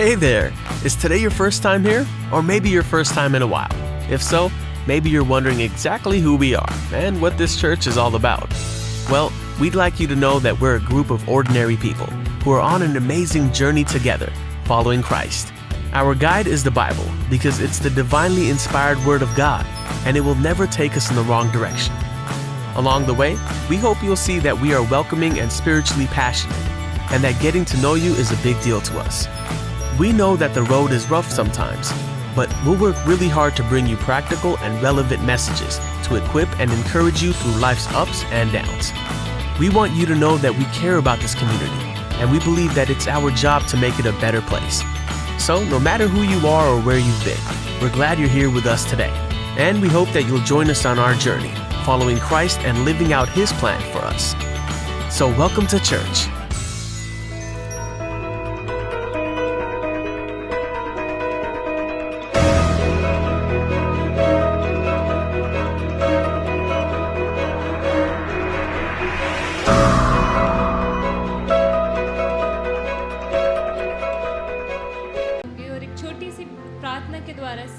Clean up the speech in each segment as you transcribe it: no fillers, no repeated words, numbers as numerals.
Hey there! Is today your first time here? Or maybe your first time in a while? If so, maybe you're wondering exactly who we are and what this church is all about. Well, we'd like you to know that we're a group of ordinary people who are on an amazing journey together, following Christ. Our guide is the Bible because it's the divinely inspired Word of God, and it will never take us in the wrong direction. Along the way, we hope you'll see that we are welcoming and spiritually passionate, and that getting to know you is a big deal to us. We know that the road is rough sometimes, but we'll work really hard to bring you practical and relevant messages to equip and encourage you through life's ups and downs. We want you to know that we care about this community, and we believe that it's our job to make it a better place. So, no matter who you are or where you've been, we're glad you're here with us today, and we hope that you'll join us on our journey, following Christ and living out His plan for us. So, welcome to church.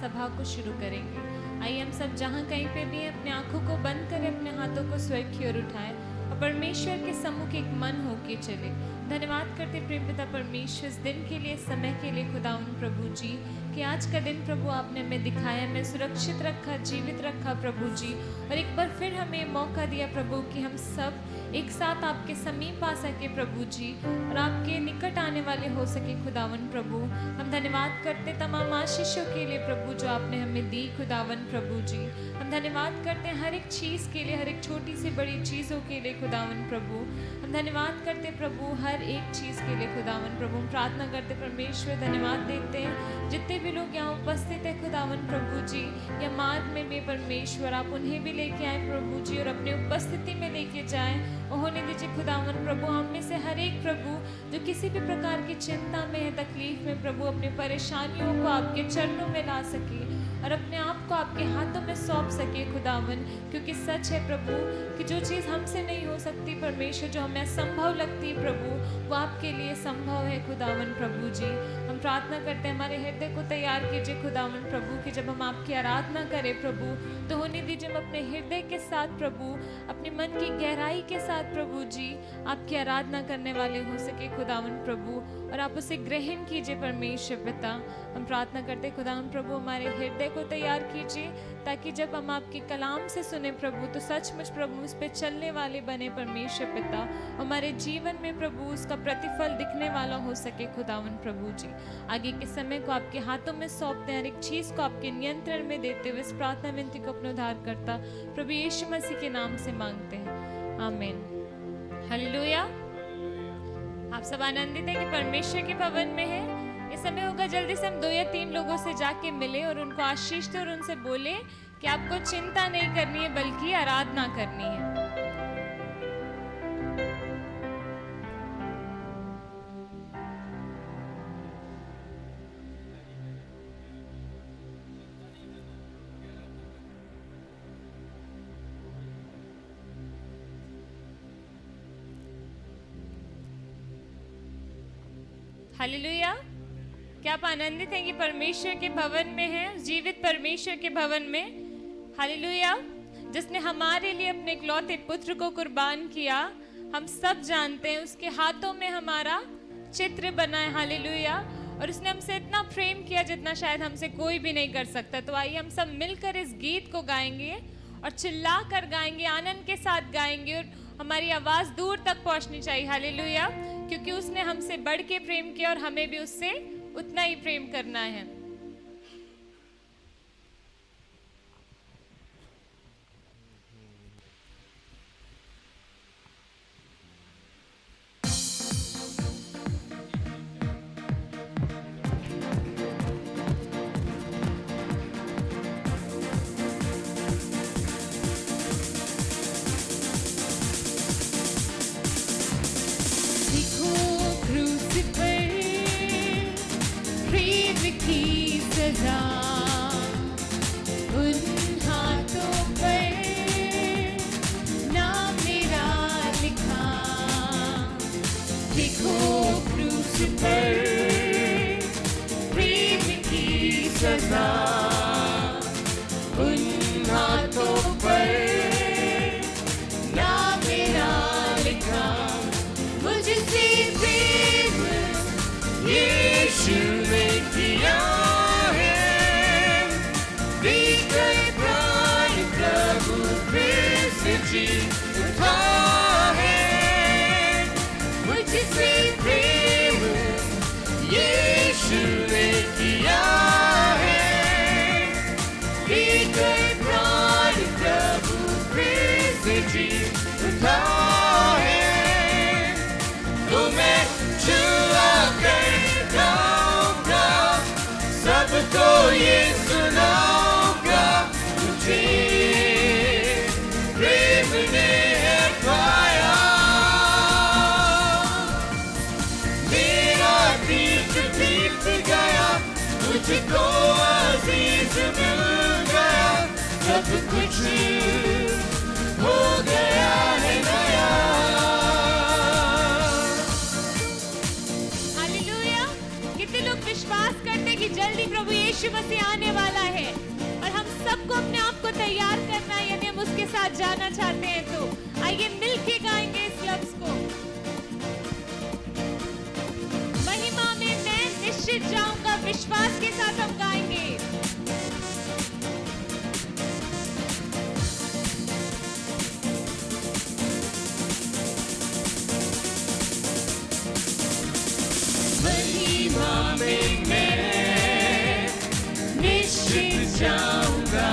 सभा को शुरू करेंगे। आइए हम सब जहाँ कहीं पे भी हैं अपने आंखों को बंद करें, अपने हाथों को स्वर्ग की ओर उठाएं और परमेश्वर के सम्मुख एक मन होके चले। धन्यवाद करते प्रेम पिता परमेश्वर इस दिन के लिए, समय के लिए खुदावन प्रभु जी, कि आज का दिन प्रभु आपने हमें दिखाया, हमें सुरक्षित रखा, जीवित रखा प्रभु जी, और एक बार फिर हमें मौका दिया प्रभु कि हम सब एक साथ आपके समीप आ सके प्रभु जी और आपके निकट आने वाले हो सके खुदावन प्रभु। हम धन्यवाद करते तमाम आशीषों के लिए प्रभु जो आपने हमें दी खुदावन प्रभु जी। हम धन्यवाद करते हैं हर एक चीज़ के लिए, हर एक छोटी सी बड़ी चीज़ों के लिए खुदावन प्रभु। हम धन्यवाद करते प्रभु हर एक चीज़ के लिए खुदावन प्रभु। हम प्रार्थना करते परमेश्वर, धन्यवाद देते हैं जितने भी लोग यहाँ उपस्थित है खुदावन प्रभु जी, या मार्ग में भी परमेश्वर आप उन्हें भी लेके आए प्रभु जी और अपनी उपस्थिति में लेके जाएं। होने दीजिए खुदावन प्रभु हम में से हर एक प्रभु जो किसी भी प्रकार की चिंता में है, तकलीफ में प्रभु, अपनी परेशानियों को आपके चरणों में ला सके और अपने आप को आपके हाथों में सौंप सके खुदावन, क्योंकि सच है प्रभु कि जो चीज़ हमसे नहीं हो सकती परमेश्वर, जो हमें असंभव लगती है प्रभु, वो आपके लिए संभव है खुदावन प्रभु जी। हम प्रार्थना करते हैं हमारे हृदय को तैयार कीजिए खुदावन प्रभु कि जब हम आपकी आराधना करें प्रभु तो होने दीजिए हम अपने हृदय के साथ प्रभु, अपने मन की गहराई के साथ प्रभु जी आपकी आराधना करने वाले हो सके खुदावन प्रभु, और आप उसे ग्रहण कीजिए परमेश्वर पिता। हम प्रार्थना करते खुदावन प्रभु हमारे हृदय को तैयार कीजिए ताकि जब हम आपके कलाम से सुने प्रभु तो सचमुच प्रभु उस पर चलने वाले बने परमेश्वर पिता, हमारे जीवन में प्रभु उसका प्रतिफल दिखने वाला हो सके खुदावन प्रभु जी। आगे के समय को आपके हाथों में सौंपते हैं, हर एक चीज़ को आपके नियंत्रण में देते हुए इस प्रार्थना विनती को अपना उद्धार करता प्रभु यीशु मसीह के नाम से मांगते हैं, आमीन। हालेलुया। आप सब आनंदित हैं कि परमेश्वर के भवन में है। इस समय होगा जल्दी से हम 2 या 3 लोगों से जाके मिले और उनको आशीष दें और उनसे बोले कि आपको चिंता नहीं करनी है बल्कि आराधना करनी है। हालेलुया। क्या आप आनंदित हैं कि परमेश्वर के भवन में हैं, जीवित परमेश्वर के भवन में। हालेलुया। जिसने हमारे लिए अपने इकलौते पुत्र को कुर्बान किया, हम सब जानते हैं उसके हाथों में हमारा चित्र बना है। हालेलुया। और उसने हमसे इतना प्रेम किया जितना शायद हमसे कोई भी नहीं कर सकता। तो आइए हम सब मिलकर इस गीत को गाएंगे और चिल्ला कर गाएंगे, आनंद के साथ गाएंगे और हमारी आवाज़ दूर तक पहुंचनी चाहिए। हालेलुया। क्योंकि उसने हमसे बढ़ के प्रेम किया और हमें भी उससे उतना ही प्रेम करना है। सजा उन हाथों पर ना मेरा लिखा मुझसे प्रेम यीशु ने किया है देकर प्राण प्रभु फिर से जी उठा है मुझसे प्रेम यीशु ने किया है देकर प्राण प्रभु फिर से जी उठा है तो मैं छुआ कर गाऊंगा सबको ये सुनाऊंगा तुझे प्रेम ने है पाया मेरा दीप दीप गया मुझको अजीज मिल गया सब कुछ हो गया है नया हालेलुया। कितने लोग विश्वास करते हैं कि जल्दी प्रभु यीशु मसीह आने वाला है और हम सबको अपने आप को तैयार करना है यानी हम उसके साथ जाना चाहते हैं तो आइए मिलके गाएंगे इस लफ्ज को महिमा में मैं निश्चित जाऊंगा विश्वास के साथ हम गाएंगे महिमा में मैं निश्चित जाऊंगा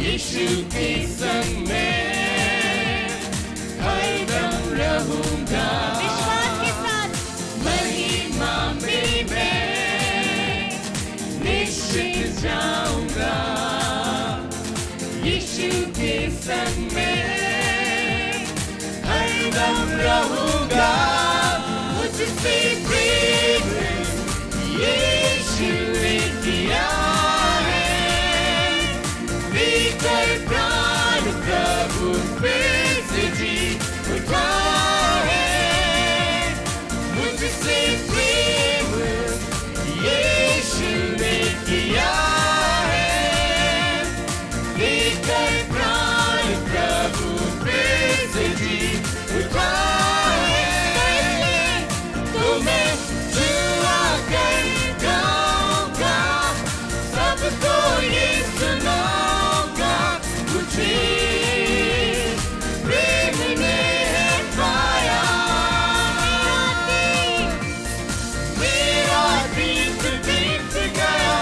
यीशु के संग में हरदम रहूंगा विश्वास के साथ महिमा में मैं निश्चित जाऊंगा यीशु के संग में हरदम रहूंगा मुझसे प्रेम यीशु ने किया है देकर प्राण प्रभु फिर से जी उठा है मुझसे प्रेम यीशु ने किया है देकर प्राण प्रभु फिर से जी उठा तो मैं जुआ कर गाऊंगा सबको ये सुनाऊंगा मुझे प्रेम ने है पाया मेरा दीप दीप गया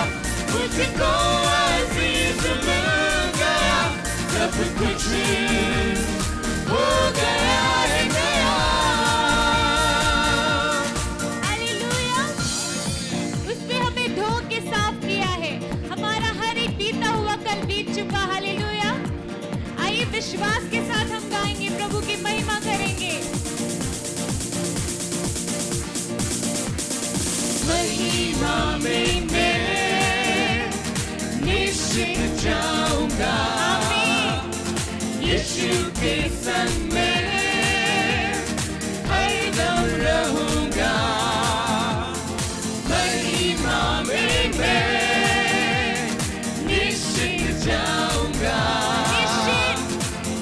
मुझको अजीज मिल गया सब कुछ हो गया है नया हालेलुया। उसने हमें धो के साफ किया है हमारा हर एक बीता हुआ कल बीत चुका हालेलुया। आइए विश्वास के साथ हम गाएंगे प्रभु की महिमा करेंगे महिमा में मैं निश्चित जाऊंगा यीशु के संग में हरदम रहूंगा महिमा में मैं निश्चित जाऊंगा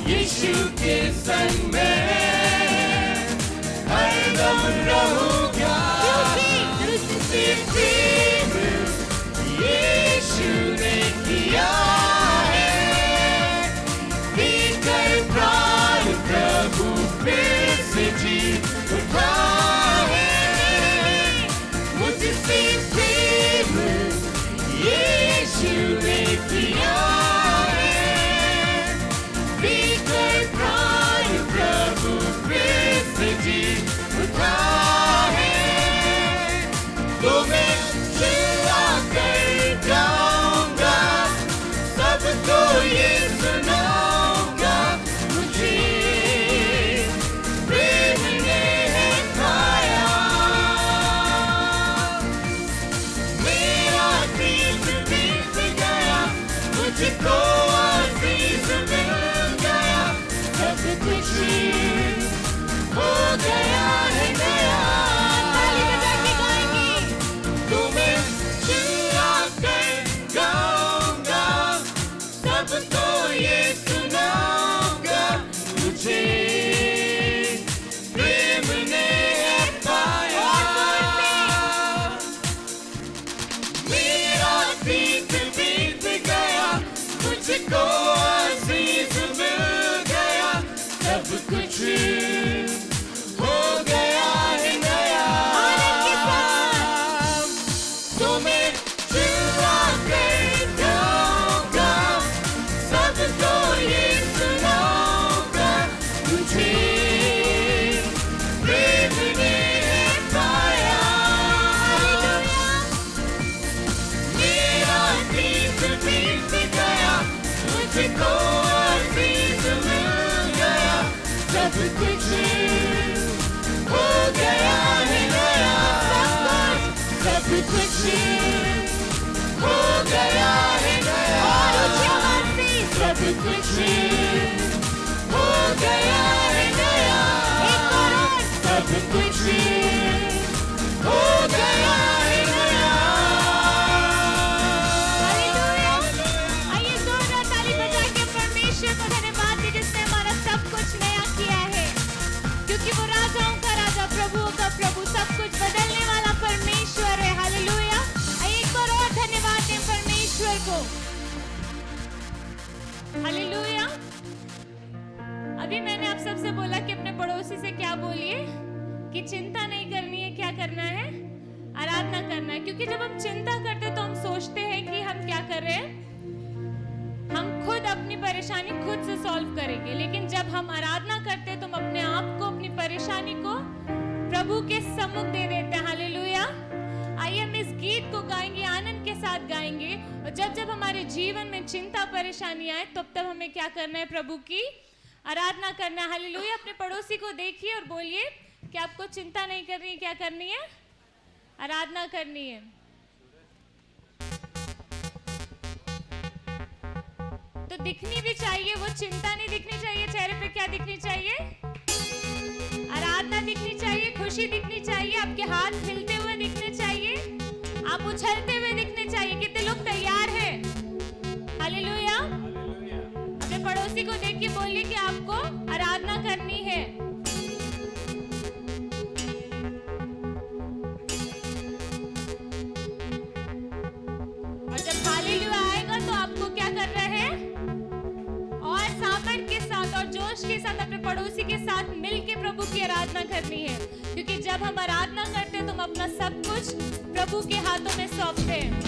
यीशु के संग में हरदम रहूंगा मुझसे प्रेम यीशु ने किया है देकर प्राण प्रभु फिर से जी उठा है मुझसे प्रेम यीशु ने किया है देकर प्राण प्रभु फिर से जी उठा है तो मैं चिल्ला कर गाऊंगा सबको ये सुनाऊंगा मुझे प्रेम ने है पाया मेरा दीप दीप गया मुझको अजीज मिल गया सब कुछ हो गया है नया ताली बजा के गाएंगे तुम्हें मुझको अजीज मिल गया, सब कुछ हो गया है नया। तुम्हें चिल्ला कर गाऊंगा, सबको ये सुनाऊंगा, तुझे प्रेम ने पाया। मेरा गीत बीत गया, मुझको अजीज मिल गया, सब कुछ हो गया है नया। सब कुछ हो गया है नया। सब कुछ हो गया है नया। सब कुछ हो गया है नया। आइए जोरदार ताली बजा के परमेश्वर को धन्यवाद दें जिसने हमारा सब कुछ नया किया है, क्योंकि वो राजाओं का राजा, प्रभुओं का प्रभु, सब कुछ बदलने वाला परमेश्वर है। हालेलुया। आइए एक बार और धन्यवाद दें परमेश्वर को। हालेलुया। अभी मैंने आप सबसे बोला कि अपने पड़ोसी से क्या बोलिए कि चिंता नहीं करनी है, क्या करना है? आराधना करना है। क्योंकि जब हम चिंता करते हैं तो हम सोचते हैं कि हम क्या कर रहे हैं, हम खुद अपनी परेशानी खुद से सॉल्व करेंगे। लेकिन जब हम आराधना करते हैं तो हम अपने आप को, अपनी परेशानी को प्रभु के सम्मुख दे देते हैं। हालेलुया। आइए हम इस गीत को गाएंगे, आनंद के साथ गाएंगे। और जब जब हमारे जीवन में चिंता परेशानी आए तब तब हमें क्या करना है? प्रभु की आराधना करना है। हालेलुया। अपने पड़ोसी को देखिए और बोलिए कि आपको चिंता नहीं करनी है, क्या करनी है? आराधना करनी है। तो दिखनी भी चाहिए, वो चिंता नहीं दिखनी चाहिए चेहरे पे। क्या दिखनी चाहिए? आराधना दिखनी चाहिए, खुशी दिखनी चाहिए, आपके हाथ हिलते हुए दिखने चाहिए, आप उछलते हुए दिखने चाहिए। कितने लोग तैयार हैं? हालेलुया। अपने पड़ोसी को देख के बोलिए कि आपको आराधना करनी है। और जब हालेलुया आएगा तो आपको क्या करना है? और सामर्थ के साथ और जोश के साथ अपने पड़ोसी के साथ मिलके प्रभु की आराधना करनी है। क्योंकि जब हम आराधना करते हैं तो हम अपना सब कुछ प्रभु के हाथों में सौंपते हैं।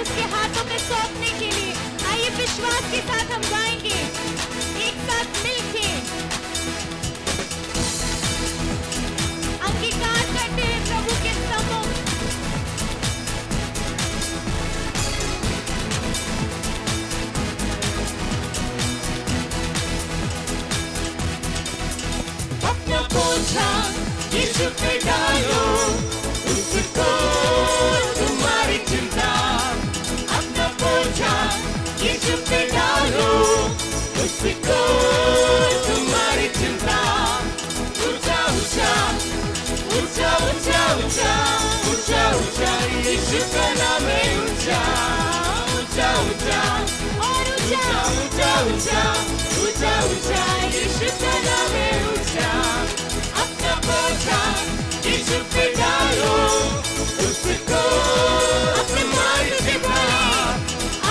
उसके हाथों में सौंपने के लिए। आइए विश्वास के साथ हम गाएंगे एक साथ मिलके, अंगीकार करते हैं प्रभु के सम्मुख। अपना बोझा यीशु पे डालो, उसको तुम्हारी चिंता। अपना बोझा यीशु पे डालो, उसको तुम्हारी चिंता। ऊंचा ऊंचा ऊंचा ऊंचा ऊंचा ऊंचा ऊंचा यीशु का नाम है ऊंचा ऊंचा ऊंचा और ऊंचा ऊंचा ऊंचा ऊंचा ऊंचा यीशु का नाम है ऊंचा। अपना बोझा यीशु पे डालो, उसको तुम्हारी चिंता।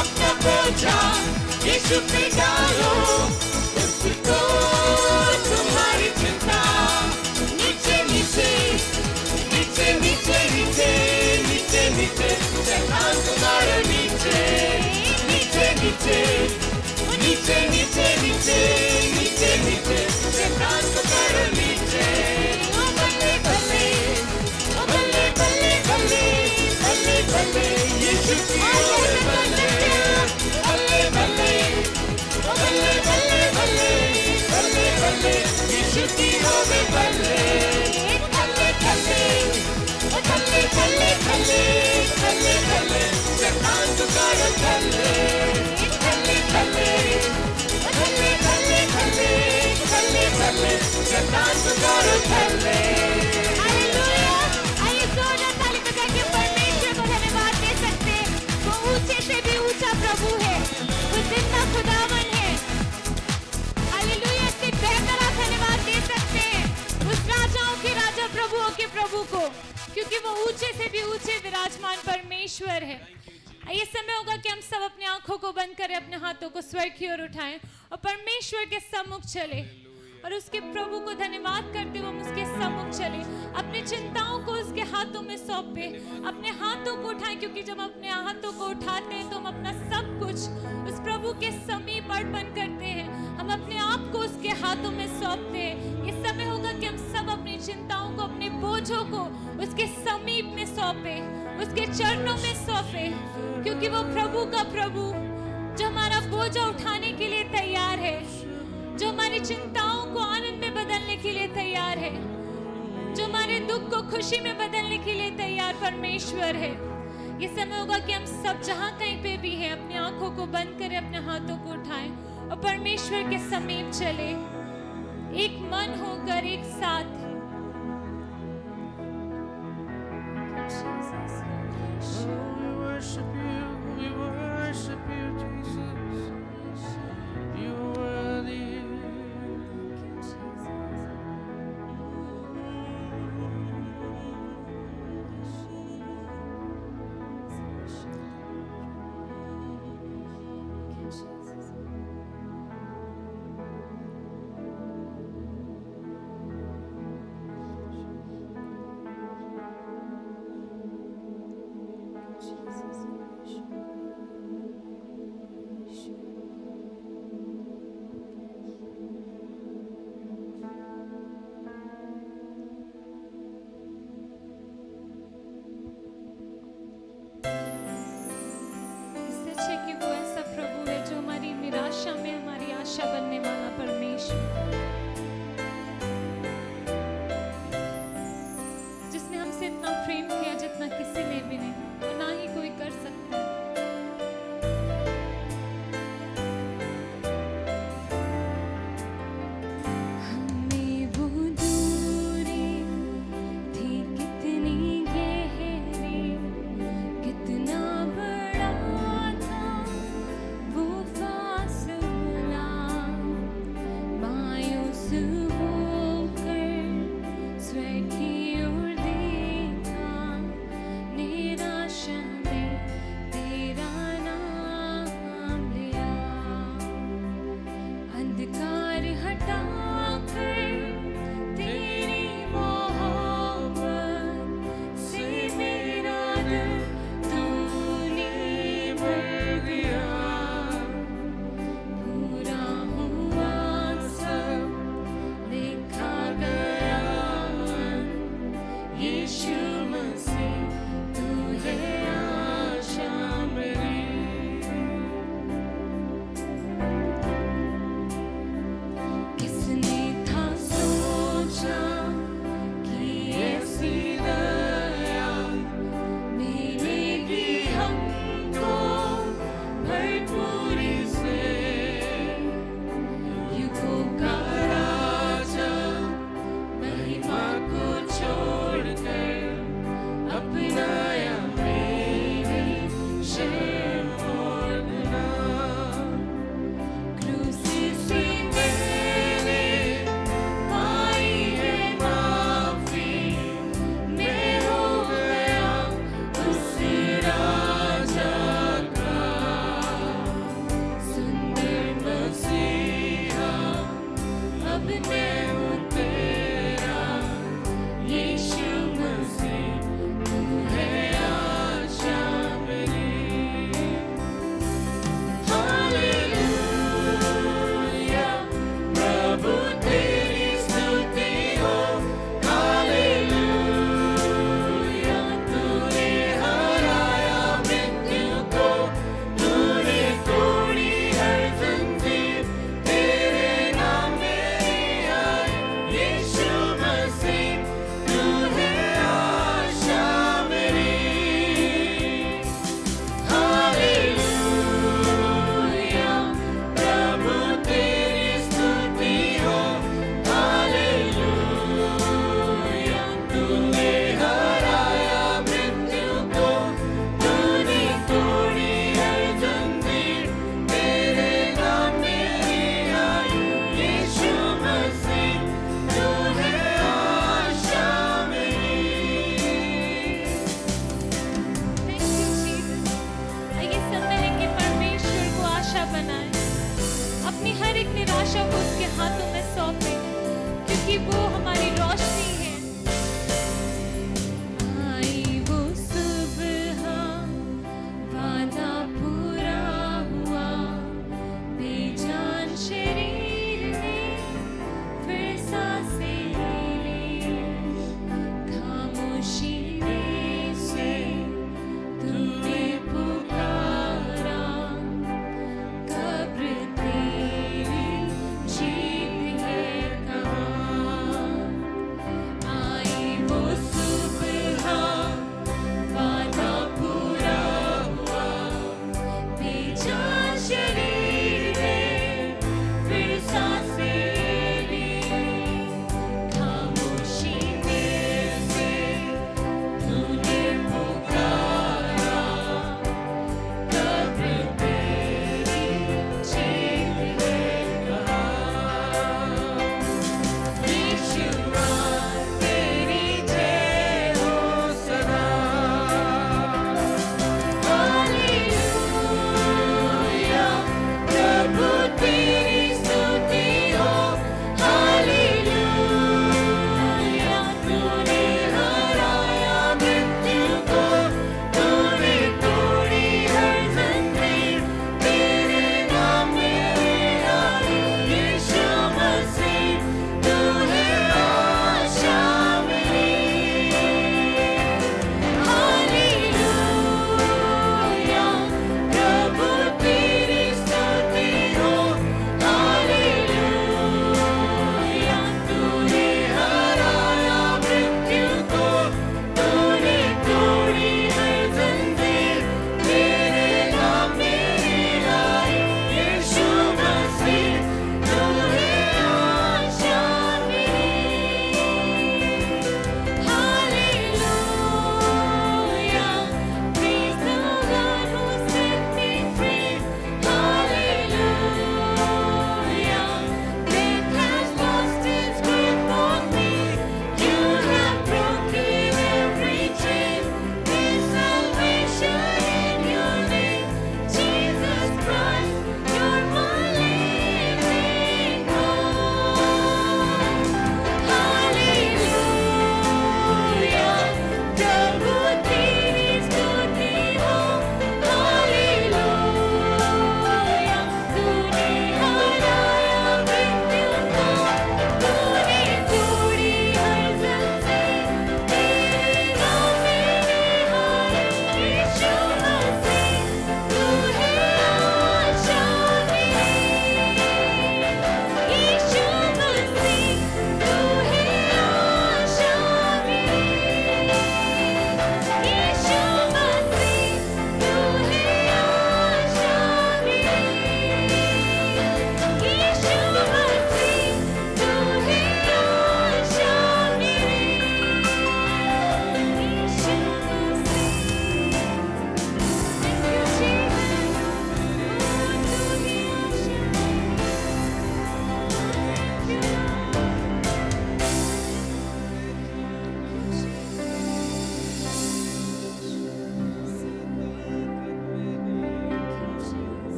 अपना बोझा यीशु पे डालो, उसको तुम्हारी चिंता। नीचे नीचे नीचे नीचे नीचे नीचे नीचे शैतान तुम्हारे नीचे नीचे नीचे नीचे नीचे नीचे नीचे नीचे शैतान तुम्हारे नीचे। ओ बल्ले बल्ले ओ बल्ले बल्ले बल्ले बल्ले बल्ले यीशु की ओर बल्ले बल्ले बल्ले ओ बल्ले बल्ले बल्ले बल्ले बल्ले यीशु की ओर बल्ले बल्ले बल्ले ओ बल्ले बल्ले बल्ले बल्ले बल्ले शैतान तुम्हारे बल्ले बल्ले बल्ले ओ बल्ले बल्ले बल्ले बल्ले बल्ले शैतान तुम्हारे बल्ले। हालेलुया। आइए जोरदार ताली बजा के परमेश्वर को धन्यवाद दे सकते हैं। वो ऊंचे से भी ऊंचा प्रभु है, वो जिंदा खुदावन है। हालेलुया। इससे बेहतर आप धन्यवाद दे सकते हैं उस राजाओं के राजा प्रभुओं के प्रभु को, क्योंकि वो ऊंचे से भी ऊंचे विराजमान परमेश्वर है। ये समय होगा कि हम सब अपनी आंखों को बंद करें, अपने हाथों को स्वर्ग की ओर उठाएं और परमेश्वर के सम्मुख चले और उसके प्रभु को धन्यवाद करते हुए हम उसके सम्मुख चले। अपनी चिंताओं को उसके हाथों में सौंपे, अपने हाथों को उठाएं, क्योंकि जब हम अपने हाथों को उठाते हैं तो हम अपना सब कुछ उस प्रभु के समीप अर्पण करते हैं। हम अपने आप को उसके हाथों में सौंपते हैं। ये समय होगा कि हम सब अपनी चिंताओं को, अपने बोझों को उसके समीप में सौंपे, उसके चरणों में सौंपे, क्योंकि वो प्रभु का प्रभु जो हमारा बोझा उठाने के लिए तैयार है, जो हमारी चिंताओं को आनंद में बदलने के लिए तैयार है, जो हमारे दुख को खुशी में बदलने के लिए तैयार परमेश्वर है। ये समय होगा कि हम सब जहां कहीं पे भी हैं अपनी आंखों को बंद करें, अपने हाथों को उठाएं और परमेश्वर के समीप चले, एक मन होकर एक साथ। We worship you, Jesus. You are worthy.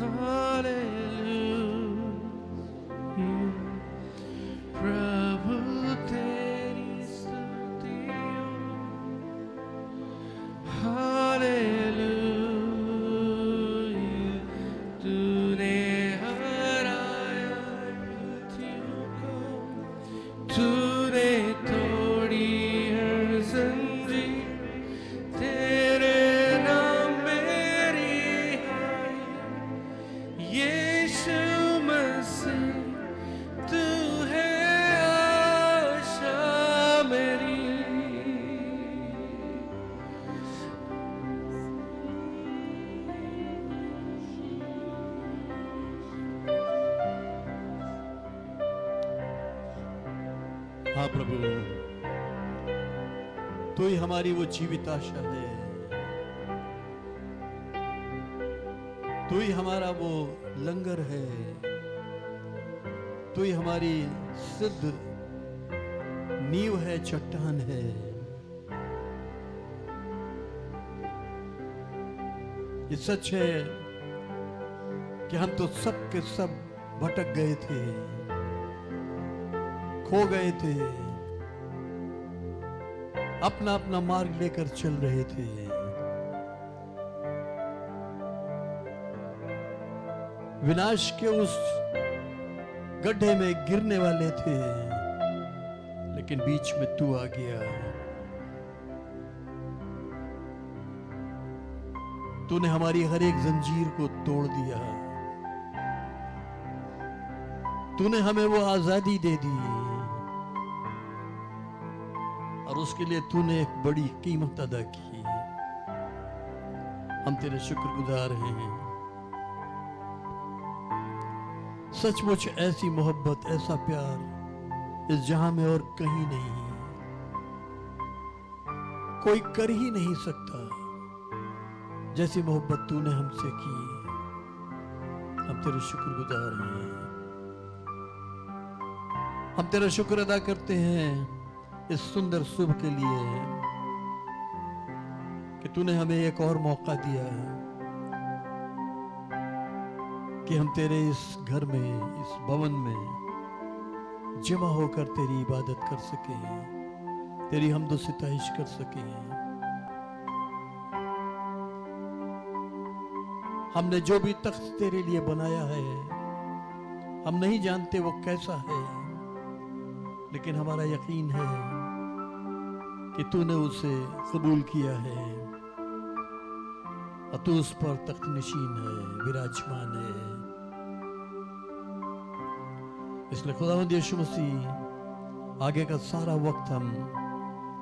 Hallelujah प्रभु तेरी स्तुति हो हालेलुया तूने हराया मृत्यु को तूने तोड़ी हर जंजीर तेरे नाम मेरी हाय यीशु मसीह तू है आशा मेरी हाँ प्रभु, तू ही हमारी वो जीवित आशा है, तू ही हमारा वो लंगर है, तू ही हमारी सिद्ध नींव है, चट्टान है। ये सच है कि हम तो सब के सब भटक गए थे, खो गए थे, अपना अपना मार्ग लेकर चल रहे थे। विनाश के उस गड्ढे में गिरने वाले थे, लेकिन बीच में तू आ गया। तूने हमारी हर एक जंजीर को तोड़ दिया, तूने हमें वो आजादी दे दी और उसके लिए तूने एक बड़ी कीमत अदा की। हम तेरे शुक्रगुजार हैं। सचमुच ऐसी मोहब्बत, ऐसा प्यार इस जहां में और कहीं नहीं, कोई कर ही नहीं सकता जैसी मोहब्बत तूने हमसे की। हम तेरे शुक्रगुजार हैं। हम तेरा शुक्र अदा करते हैं इस सुंदर सुबह के लिए कि तूने हमें एक और मौका दिया कि हम तेरे इस घर में, इस भवन में जमा होकर तेरी इबादत कर सकें, तेरी हमदो सिताइश कर सकें। हमने जो भी तख्त तेरे लिए बनाया है, हम नहीं जानते वो कैसा है, लेकिन हमारा यकीन है कि तूने उसे कबूल किया है और तू उस पर तख्त नशीन है, विराजमान है। इसलिए खुदावंद यीशु मसीह, आगे का सारा वक्त हम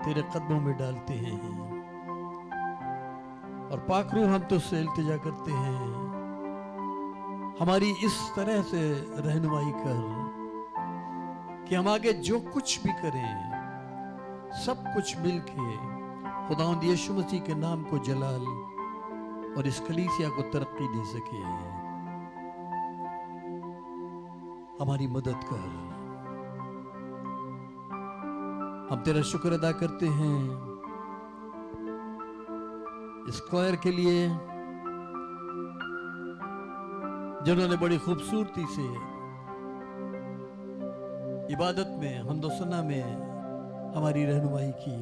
तेरे कदमों में डालते हैं और पाक रूह हम तुझसे इल्तिजा करते हैं, हमारी इस तरह से रहनुमाई कर कि हम आगे जो कुछ भी करें, सब कुछ मिलके खुदावंद यीशु मसीह के नाम को जलाल और इस कलीसिया को तरक्की दे सके। हमारी मदद कर। हम तेरा शुक्र अदा करते हैं इस क्वायर के लिए जिन्होंने बड़ी खूबसूरती से इबादत में, हमदोसना में हमारी रहनुमाई की।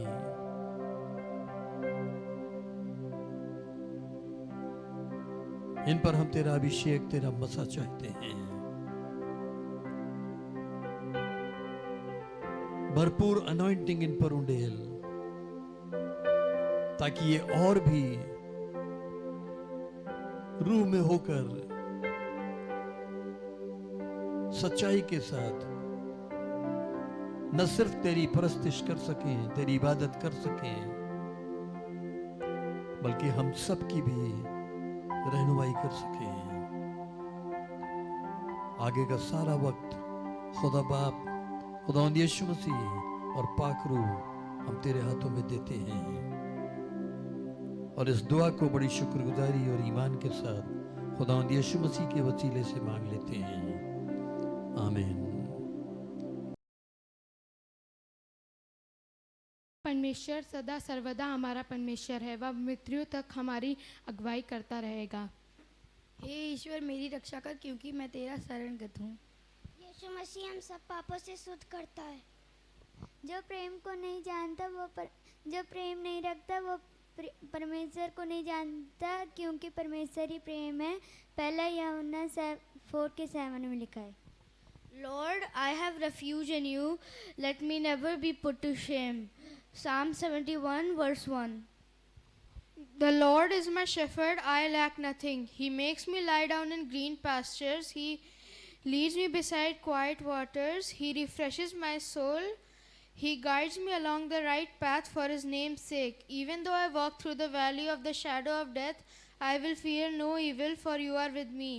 इन पर हम तेरा अभिषेक, तेरा मसा चाहते हैं। भरपूर अनॉइंटिंग इन पर उंडेल, ताकि ये और भी रूह में होकर सच्चाई के साथ न सिर्फ तेरी परस्तिश कर सकें, तेरी इबादत कर सकें, बल्कि हम सब की भी रहनुमाई कर सकें। आगे का सारा वक्त खुदा बाप, खुदावंद यीशु मसीह और पाक रूह हम तेरे हाथों में देते हैं और इस दुआ को बड़ी शुक्रगुजारी और ईमान के साथ खुदावंद यीशु मसीह के वसीले से मांग लेते हैं। आमीन। परमेश्वर सदा सर्वदा हमारा परमेश्वर है, वह मृत्यु तक हमारी अगुवाई करता रहेगा। हे ईश्वर मेरी रक्षा कर, क्योंकि मैं तेरा शरणगत हूँ। यीशु मसीह हम सब पापों से शुद्ध करता है। जो प्रेम को नहीं जानता जो प्रेम नहीं रखता वो परमेश्वर को नहीं जानता, क्योंकि परमेश्वर ही प्रेम है। पहला यूहन्ना 4:7 में लिखा है। Lord, I have refuge in you. Let me never be put to shame. Psalm 71 verse 1. The Lord is my shepherd, I lack nothing. He makes me lie down in green pastures. He leads me beside quiet waters. He refreshes my soul. He guides me along the right path for his name's sake. Even though I walk through the valley of the shadow of death, I will fear no evil, for you are with me.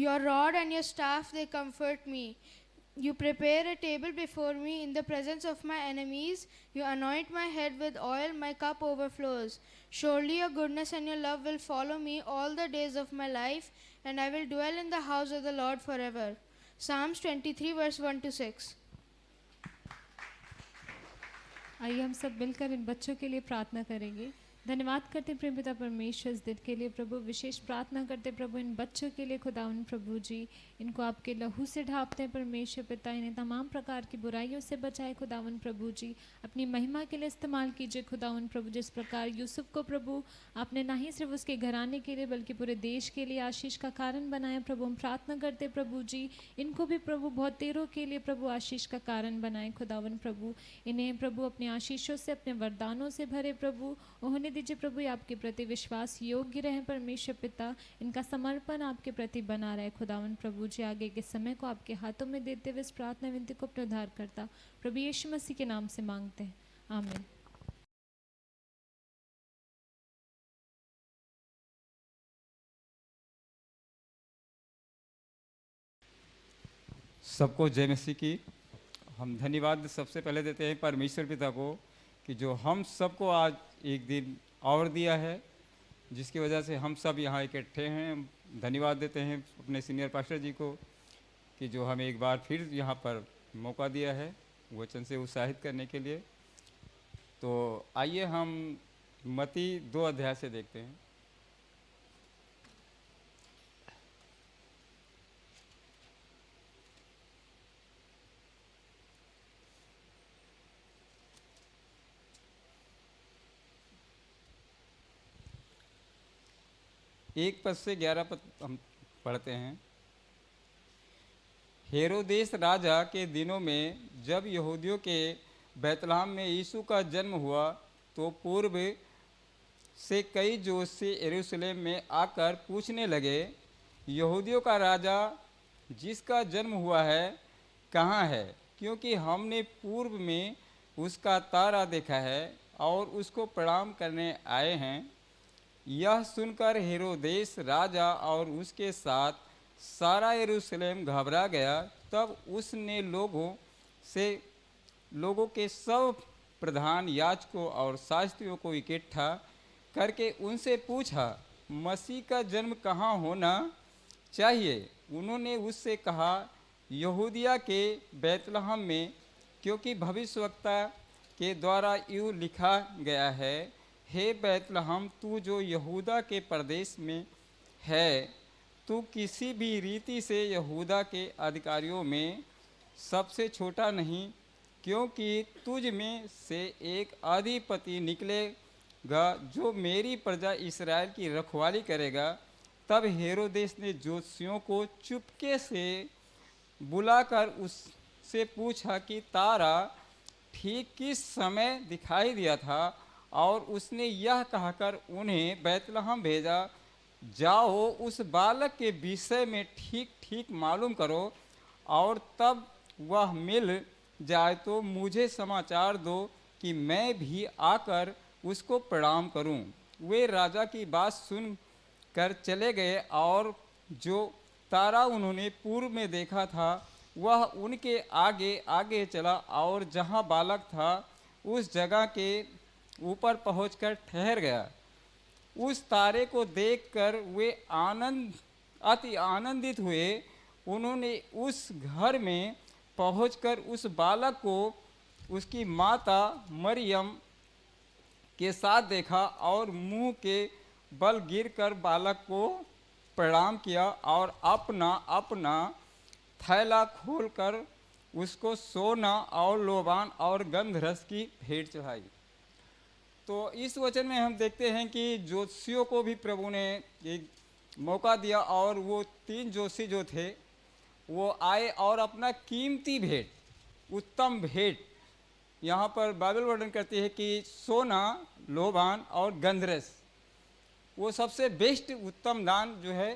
Your rod and your staff, they comfort me. You prepare a table before me in the presence of my enemies. You anoint my head with oil, my cup overflows. Surely your goodness and your love will follow me all the days of my life, and I will dwell in the house of the Lord forever. Psalms 23 verse 1 to 6. आइए हम सब मिलकर इन बच्चों के लिए प्रार्थना करेंगे। धन्यवाद करते हैं प्रेम पिता परमेश्वर इस दिन के लिए प्रभु। विशेष प्रार्थना करते प्रभु इन बच्चों के लिए खुदावन प्रभु जी, इनको आपके लहू से ढापते हैं परमेश्वर पिता, इन्हें तमाम प्रकार की बुराइयों से बचाए खुदावन प्रभु जी। अपनी महिमा के लिए इस्तेमाल कीजिए खुदावन प्रभु। जिस प्रकार यूसुफ को प्रभु आपने ना ही सिर्फ उसके घराने के लिए बल्कि पूरे देश के लिए आशीष का कारण बनाया प्रभु, हम प्रार्थना करते प्रभु जी इनको भी प्रभु बहुत देरों के लिए प्रभु आशीष का कारण बनाए खुदावन प्रभु। इन्हें प्रभु अपने आशीषों से अपने वरदानों से भरे प्रभु, उन्हें दीजिए प्रभु आपके प्रति विश्वास योग्य रहे परमेश्वर पिता, इनका समर्पण आपके प्रति बना रहे खुदावन प्रभु जी। आगे के समय को आपके हाथों में देते हुए इस प्रार्थना विनती को प्रधार करता प्रभु यीशु मसीह के नाम से मांगते हैं, आमीन। सबको जय मसीह की। हम धन्यवाद सबसे पहले देते हैं परमेश्वर पिता को कि जो हम सबको आज एक दिन और दिया है, जिसकी वजह से हम सब यहाँ इकट्ठे हैं। हम धन्यवाद देते हैं अपने सीनियर पास्टर जी को कि जो हमें एक बार फिर यहाँ पर मौका दिया है वचन से उत्साहित करने के लिए। तो आइए हम मत्ती 2 अध्याय से देखते हैं। एक पद से 11 पद हम पढ़ते हैं। हेरोदेस राजा के दिनों में जब यहूदियों के बैतलहम में यीशु का जन्म हुआ, तो पूर्व से कई जोशी यरूशलेम में आकर पूछने लगे, यहूदियों का राजा जिसका जन्म हुआ है कहाँ है? क्योंकि हमने पूर्व में उसका तारा देखा है और उसको प्रणाम करने आए हैं। यह सुनकर हेरोदेस राजा और उसके साथ सारा यरूशलेम घबरा गया। तब उसने लोगों के सब प्रधान याजकों और शास्त्रियों को इकट्ठा करके उनसे पूछा, मसीह का जन्म कहाँ होना चाहिए? उन्होंने उससे कहा, यहूदिया के बैतलहम में, क्योंकि भविष्यवक्ता के द्वारा यूँ लिखा गया है, हे बैतलहम तू जो यहूदा के प्रदेश में है, तू किसी भी रीति से यहूदा के अधिकारियों में सबसे छोटा नहीं, क्योंकि तुझ में से एक अधिपति निकलेगा जो मेरी प्रजा इस्राएल की रखवाली करेगा। तब हेरोदेस ने ज्योतिषियों को चुपके से बुलाकर उससे पूछा कि तारा ठीक किस समय दिखाई दिया था, और उसने यह कहकर उन्हें बैतलहम भेजा, जाओ उस बालक के विषय में ठीक ठीक मालूम करो, और तब वह मिल जाए तो मुझे समाचार दो कि मैं भी आकर उसको प्रणाम करूं। वे राजा की बात सुन कर चले गए, और जो तारा उन्होंने पूर्व में देखा था वह उनके आगे आगे चला, और जहां बालक था उस जगह के ऊपर पहुंचकर ठहर गया। उस तारे को देखकर वे अति आनंदित हुए। उन्होंने उस घर में पहुंचकर उस बालक को उसकी माता मरियम के साथ देखा, और मुंह के बल गिरकर बालक को प्रणाम किया और अपना अपना थैला खोलकर उसको सोना और लोबान और गंधरस की भेंट चढ़ाई। तो इस वचन में हम देखते हैं कि जोशियों को भी प्रभु ने एक मौका दिया और वो 3 जोशी जो थे वो आए और अपना कीमती भेंट, उत्तम भेंट, यहाँ पर बाइबल वर्णन करती है कि सोना, लोबान और गंधरस, वो सबसे बेस्ट उत्तम दान जो है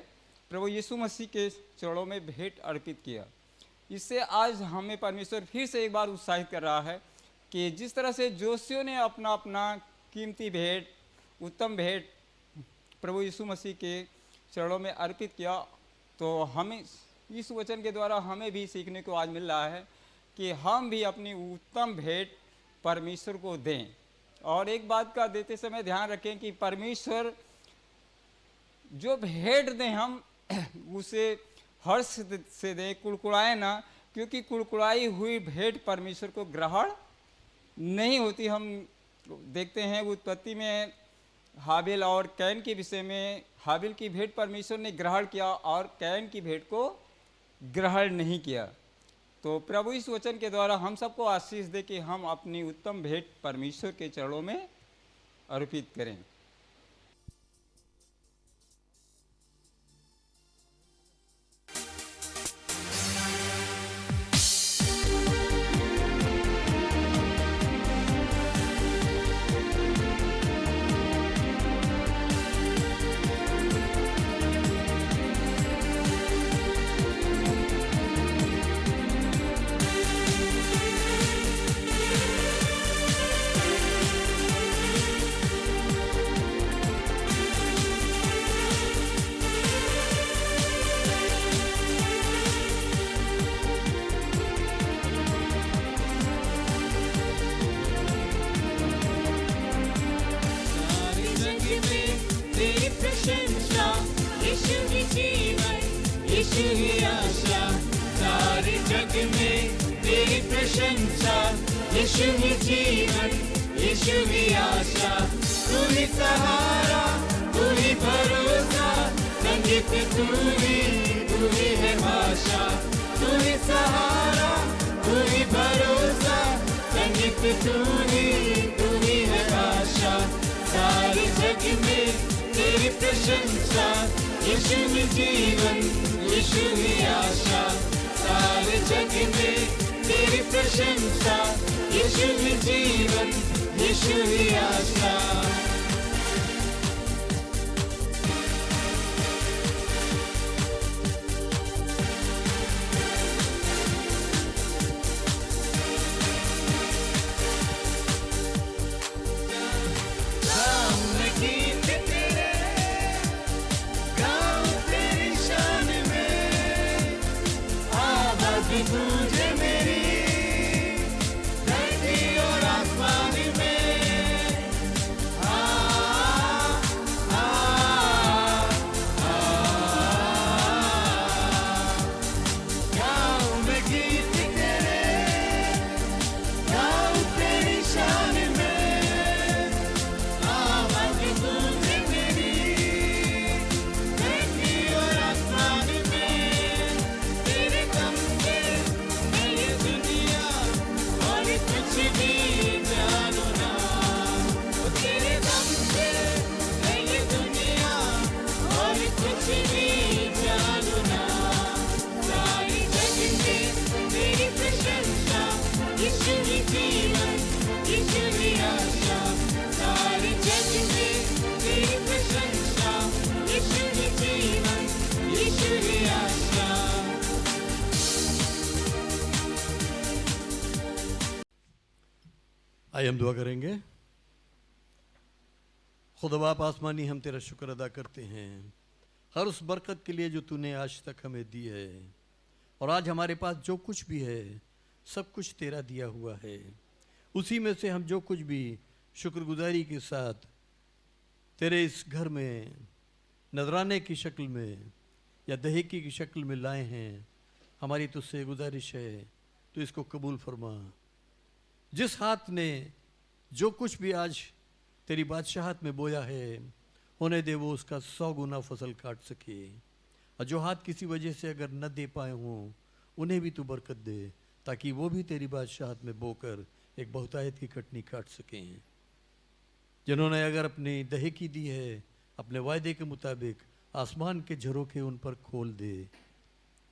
प्रभु यीशु मसीह के चरणों में भेंट अर्पित किया। इससे आज हमें परमेश्वर फिर से एक बार उत्साहित कर रहा है कि जिस तरह से जोशियों ने अपना अपना कीमती भेंट, उत्तम भेंट प्रभु यीशु मसीह के चरणों में अर्पित किया, तो हमें इस वचन के द्वारा हमें भी सीखने को आज मिल रहा है कि हम भी अपनी उत्तम भेंट परमेश्वर को दें। और एक बात का देते समय ध्यान रखें कि परमेश्वर जो भेंट दें हम उसे हर्ष से दें, कुड़कुड़ाए ना, क्योंकि कुड़कुड़ाई हुई भेंट परमेश्वर को ग्रहण नहीं होती। हम देखते हैं उत्पत्ति में हाबिल और कैन के विषय में, हाबिल की भेंट परमेश्वर ने ग्रहण किया और कैन की भेंट को ग्रहण नहीं किया। तो प्रभु इस वचन के द्वारा हम सबको आशीष दे कि हम अपनी उत्तम भेंट परमेश्वर के चरणों में अर्पित करें। यीशु ही आशा, सारे जग में तेरी प्रशंसा। यीशु ही जीवन, यीशु ही आशा, तू ही सहारा, तू ही भरोसा, संगीत तू ही है भाषा। तू ही सहारा, तू ही भरोसा, संगीत तू ही है भाषा। सारे जग में तेरी प्रशंसा। यीशु ही जीवन, यीशु ही आशा, सारे जग में तेरी प्रशंसा। यीशु ही जीवन, यीशु ही आशा। गूंजे मेरी धरती और आसमान में, गाऊं मैं गीत तेरे, गाऊं तेरी शान में। आवाज गूंजे मेरी धरती और आसमान में, तेरे दम से मैं ये दुनिया और कुछ भी जानू ना। तेरे दम से मैं ये दुनिया और कुछ भी जानू ना। सारी जग में तेरी प्रशंसा। यीशु ही जीवन, यीशु ही आशा, सारी जग में तेरी प्रशंसा। यीशु ही जीवन, यीशु ही आशा। आइए हम दुआ करेंगे। खुदा बाप आसमानी, हम तेरा शुक्र अदा करते हैं हर उस बरकत के लिए जो तूने आज तक हमें दी है। और आज हमारे पास जो कुछ भी है सब कुछ तेरा दिया हुआ है। उसी में से हम जो कुछ भी शुक्रगुजारी के साथ तेरे इस घर में नजराने की शक्ल में या दहेकी की शक्ल में लाए हैं, हमारी तुझसे गुजारिश है तो इसको कबूल फरमा। जिस हाथ ने जो कुछ भी आज तेरी बादशाहत में बोया है, होने दे वो उसका 100 गुना फसल काट सके। और जो हाथ किसी वजह से अगर न दे पाए हों उन्हें भी तू बरकत दे, ताकि वो भी तेरी बादशाहत में बोकर एक बहुतायत की कटनी काट सकें। जिन्होंने अगर अपनी दहेकी दी है, अपने वायदे के मुताबिक आसमान के झरोखे उन पर खोल दे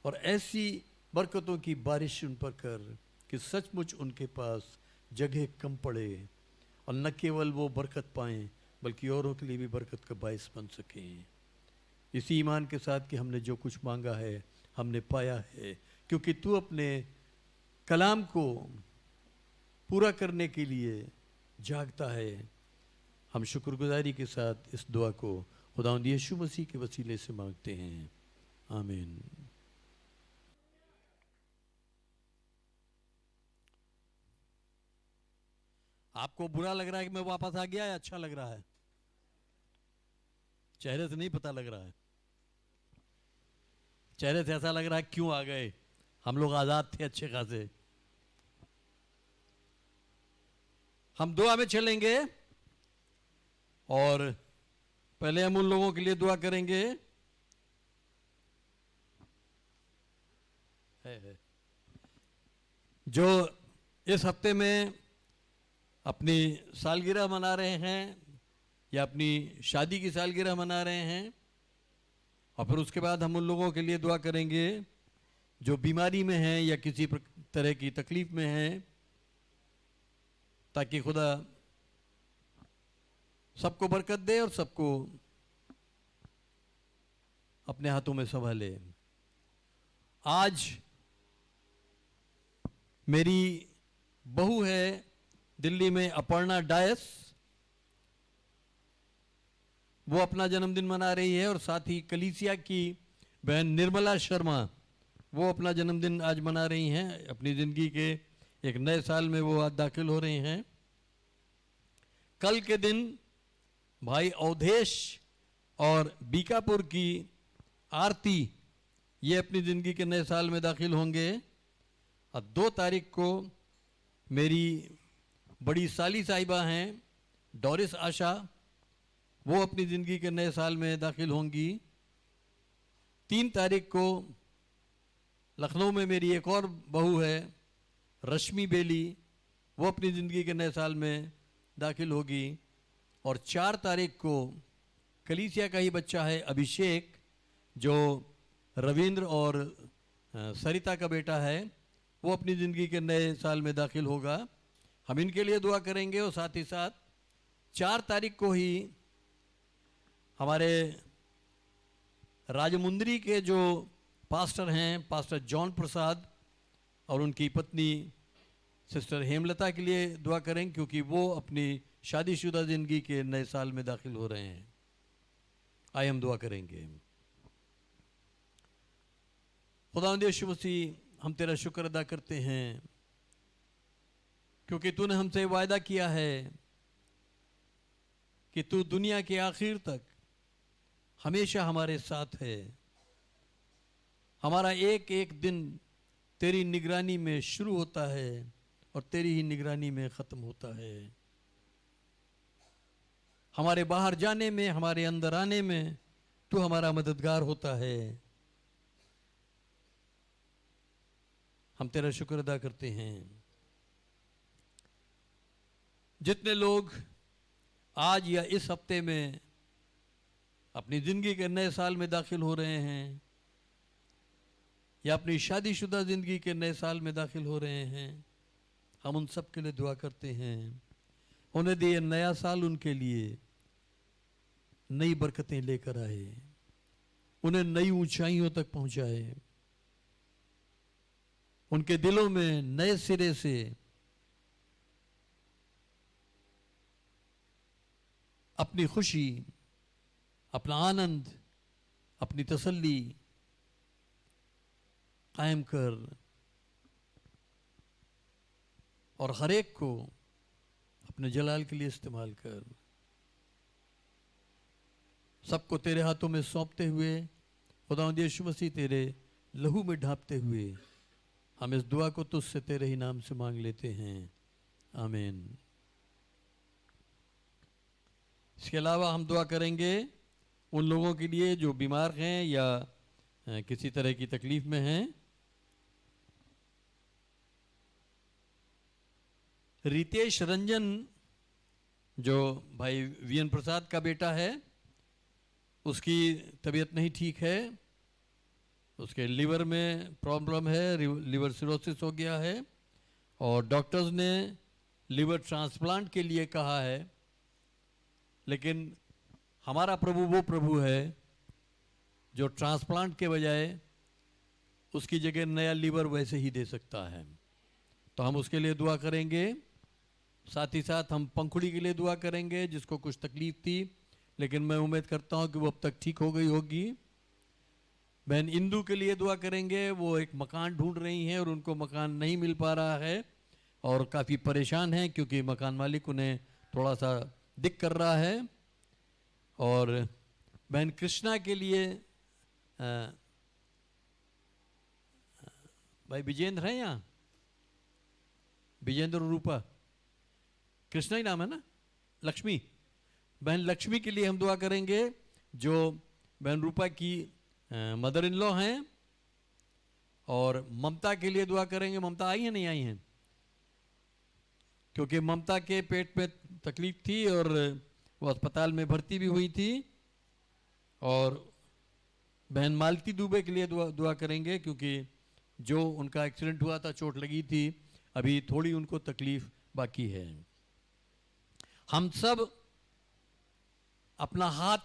और ऐसी बरकतों की बारिश उन पर कर कि सचमुच उनके पास जगह कम पड़े और न केवल वो बरकत पाएं बल्कि औरों के लिए भी बरकत का बायस बन सकें। इसी ईमान के साथ कि हमने जो कुछ मांगा है हमने पाया है, क्योंकि तू अपने कलाम को पूरा करने के लिए जागता है। हम शुक्रगुजारी के साथ इस दुआ को खुदावंद यीशु मसीह के वसीले से मांगते हैं, आमीन। आपको बुरा लग रहा है कि मैं वापस आ गया या अच्छा लग रहा है? चेहरे से नहीं पता लग रहा है। चेहरे से ऐसा लग रहा है क्यों आ गए, हम लोग आजाद थे अच्छे खासे। हम दुआ में चलेंगे और पहले हम उन लोगों के लिए दुआ करेंगे जो इस हफ्ते में अपनी सालगिरह मना रहे हैं या अपनी शादी की सालगिरह मना रहे हैं, और फिर उसके बाद हम उन लोगों के लिए दुआ करेंगे जो बीमारी में हैं या किसी तरह की तकलीफ में हैं, ताकि खुदा सबको बरकत दे और सबको अपने हाथों में संभाले। आज मेरी बहू है दिल्ली में, अपर्णा डायस, वो अपना जन्मदिन मना रही है, और साथ ही कलीसिया की बहन निर्मला शर्मा वो अपना जन्मदिन आज मना रही हैं। अपनी ज़िंदगी के एक नए साल में वो आज दाखिल हो रहे हैं। कल के दिन भाई अवधेश और बीकापुर की आरती ये अपनी ज़िंदगी के नए साल में दाखिल होंगे। और 2 तारीख को मेरी बड़ी साली साहिबा हैं डोरिस आशा, वो अपनी ज़िंदगी के नए साल में दाखिल होंगी। 3 तारीख को लखनऊ में मेरी एक और बहू है रश्मि बेली, वो अपनी ज़िंदगी के नए साल में दाखिल होगी। और 4 तारीख को कलीसिया का ही बच्चा है अभिषेक, जो रविंद्र और सरिता का बेटा है, वो अपनी ज़िंदगी के नए साल में दाखिल होगा। हम इनके लिए दुआ करेंगे। और साथ ही साथ 4 तारीख को ही हमारे राजमुंदरी के जो पास्टर हैं, पास्टर जॉन प्रसाद और उनकी पत्नी सिस्टर हेमलता के लिए दुआ करें, क्योंकि वो अपनी शादीशुदा ज़िंदगी के नए साल में दाखिल हो रहे हैं। आइए हम दुआ करेंगे। खुदावंद यीशु मसीह, हम तेरा शुक्र अदा करते हैं क्योंकि तूने हमसे वायदा किया है कि तू दुनिया के आखिर तक हमेशा हमारे साथ है। हमारा एक एक दिन तेरी निगरानी में शुरू होता है और तेरी ही निगरानी में ख़त्म होता है। हमारे बाहर जाने में, हमारे अंदर आने में तू हमारा मददगार होता है। हम तेरा शुक्र अदा करते हैं। जितने लोग आज या इस हफ्ते में अपनी ज़िंदगी के नए साल में दाखिल हो रहे हैं या अपनी शादीशुदा ज़िंदगी के नए साल में दाखिल हो रहे हैं, हम उन सब के लिए दुआ करते हैं। उन्हें दिए नया साल उनके लिए नई बरकतें लेकर आए, उन्हें नई ऊंचाइयों तक पहुंचाए, उनके दिलों में नए सिरे से अपनी खुशी, अपना आनंद, अपनी तसल्ली कायम कर और हर एक को अपने जलाल के लिए इस्तेमाल कर। सबको तेरे हाथों में सौंपते हुए, खुदावंद यीशु मसीह तेरे लहू में ढांपते हुए, हम इस दुआ को तुझसे तेरे ही नाम से मांग लेते हैं, आमीन। इसके अलावा हम दुआ करेंगे उन लोगों के लिए जो बीमार हैं या किसी तरह की तकलीफ में हैं। रितेश रंजन जो भाई वीएन प्रसाद का बेटा है, उसकी तबीयत नहीं ठीक है, उसके लिवर में प्रॉब्लम है, लिवर सिरोसिस हो गया है और डॉक्टर्स ने लिवर ट्रांसप्लांट के लिए कहा है। लेकिन हमारा प्रभु वो प्रभु है जो ट्रांसप्लांट के बजाय उसकी जगह नया लिवर वैसे ही दे सकता है। तो हम उसके लिए दुआ करेंगे, साथ ही साथ हम पंखुड़ी के लिए दुआ करेंगे जिसको कुछ तकलीफ थी, लेकिन मैं उम्मीद करता हूँ कि वो अब तक ठीक हो गई होगी। बहन इंदू के लिए दुआ करेंगे, वो एक मकान ढूंढ रही हैं और उनको मकान नहीं मिल पा रहा है और काफ़ी परेशान हैं क्योंकि मकान मालिक उन्हें थोड़ा सा दिक कर रहा है। और बहन कृष्णा के लिए भाई विजेंद्र हैं यहाँ, विजेंद्र और रूपा, कृष्णा ही नाम है ना, लक्ष्मी, बहन लक्ष्मी के लिए हम दुआ करेंगे जो बहन रूपा की मदर इन लॉ हैं। और ममता के लिए दुआ करेंगे। ममता आई है नहीं आई हैं? क्योंकि ममता के पेट में तकलीफ थी और वो अस्पताल में भर्ती भी हुई थी। और बहन मालती दुबे के लिए दुआ करेंगे क्योंकि जो उनका एक्सीडेंट हुआ था, चोट लगी थी, अभी थोड़ी उनको तकलीफ बाकी है। हम सब अपना हाथ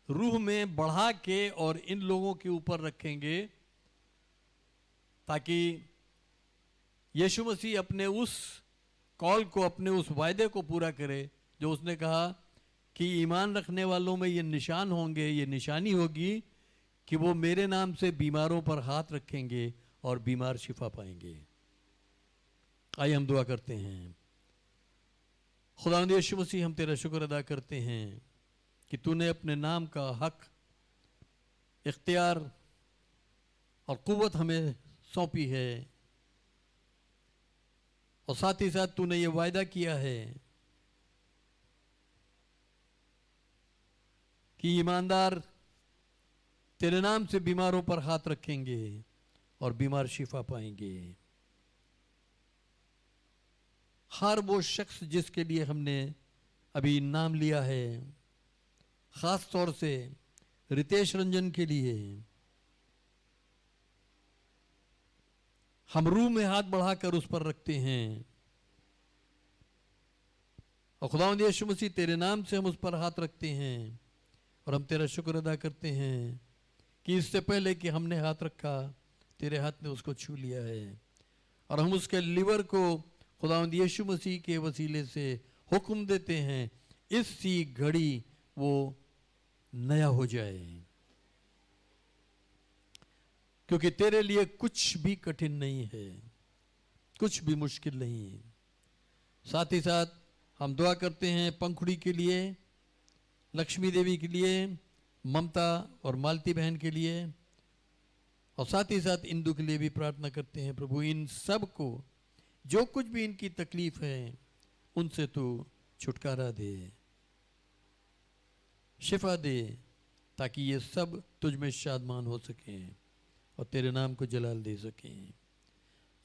रूह में बढ़ा के और इन लोगों के ऊपर रखेंगे ताकि यीशु मसीह अपने उस कॉल को, अपने उस वायदे को पूरा करे जो उसने कहा कि ईमान रखने वालों में ये निशान होंगे, ये निशानी होगी कि वो मेरे नाम से बीमारों पर हाथ रखेंगे और बीमार शिफा पाएंगे। आइए हम दुआ करते हैं। खुदावंद यीशु मसीह, हम तेरा शुक्र अदा करते हैं कि तूने अपने नाम का हक, इख्तियार और कुव्वत हमें सौंपी है और साथ ही साथ तूने ये वायदा किया है कि ईमानदार तेरे नाम से बीमारों पर हाथ रखेंगे और बीमार शिफा पाएंगे। हर वो शख्स जिसके लिए हमने अभी नाम लिया है, खास तौर से रितेश रंजन के लिए, हम रूह में हाथ बढ़ाकर उस पर रखते हैं और खुदावंद यीशु मसीह तेरे नाम से हम उस पर हाथ रखते हैं और हम तेरा शुक्र अदा करते हैं कि इससे पहले कि हमने हाथ रखा, तेरे हाथ ने उसको छू लिया है और हम उसके लिवर को खुदावंद यीशु मसीह के वसीले से हुक्म देते हैं इसी घड़ी वो नया हो जाए, क्योंकि तेरे लिए कुछ भी कठिन नहीं है, कुछ भी मुश्किल नहीं है। साथ ही साथ हम दुआ करते हैं पंखुड़ी के लिए, लक्ष्मी देवी के लिए, ममता और मालती बहन के लिए और साथ ही साथ इंदु के लिए भी प्रार्थना करते हैं। प्रभु इन सब को जो कुछ भी इनकी तकलीफ है उनसे तू छुटकारा दे, शिफा दे, ताकि ये सब तुझ में शादमान हो सकें और तेरे नाम को जलाल दे सकें।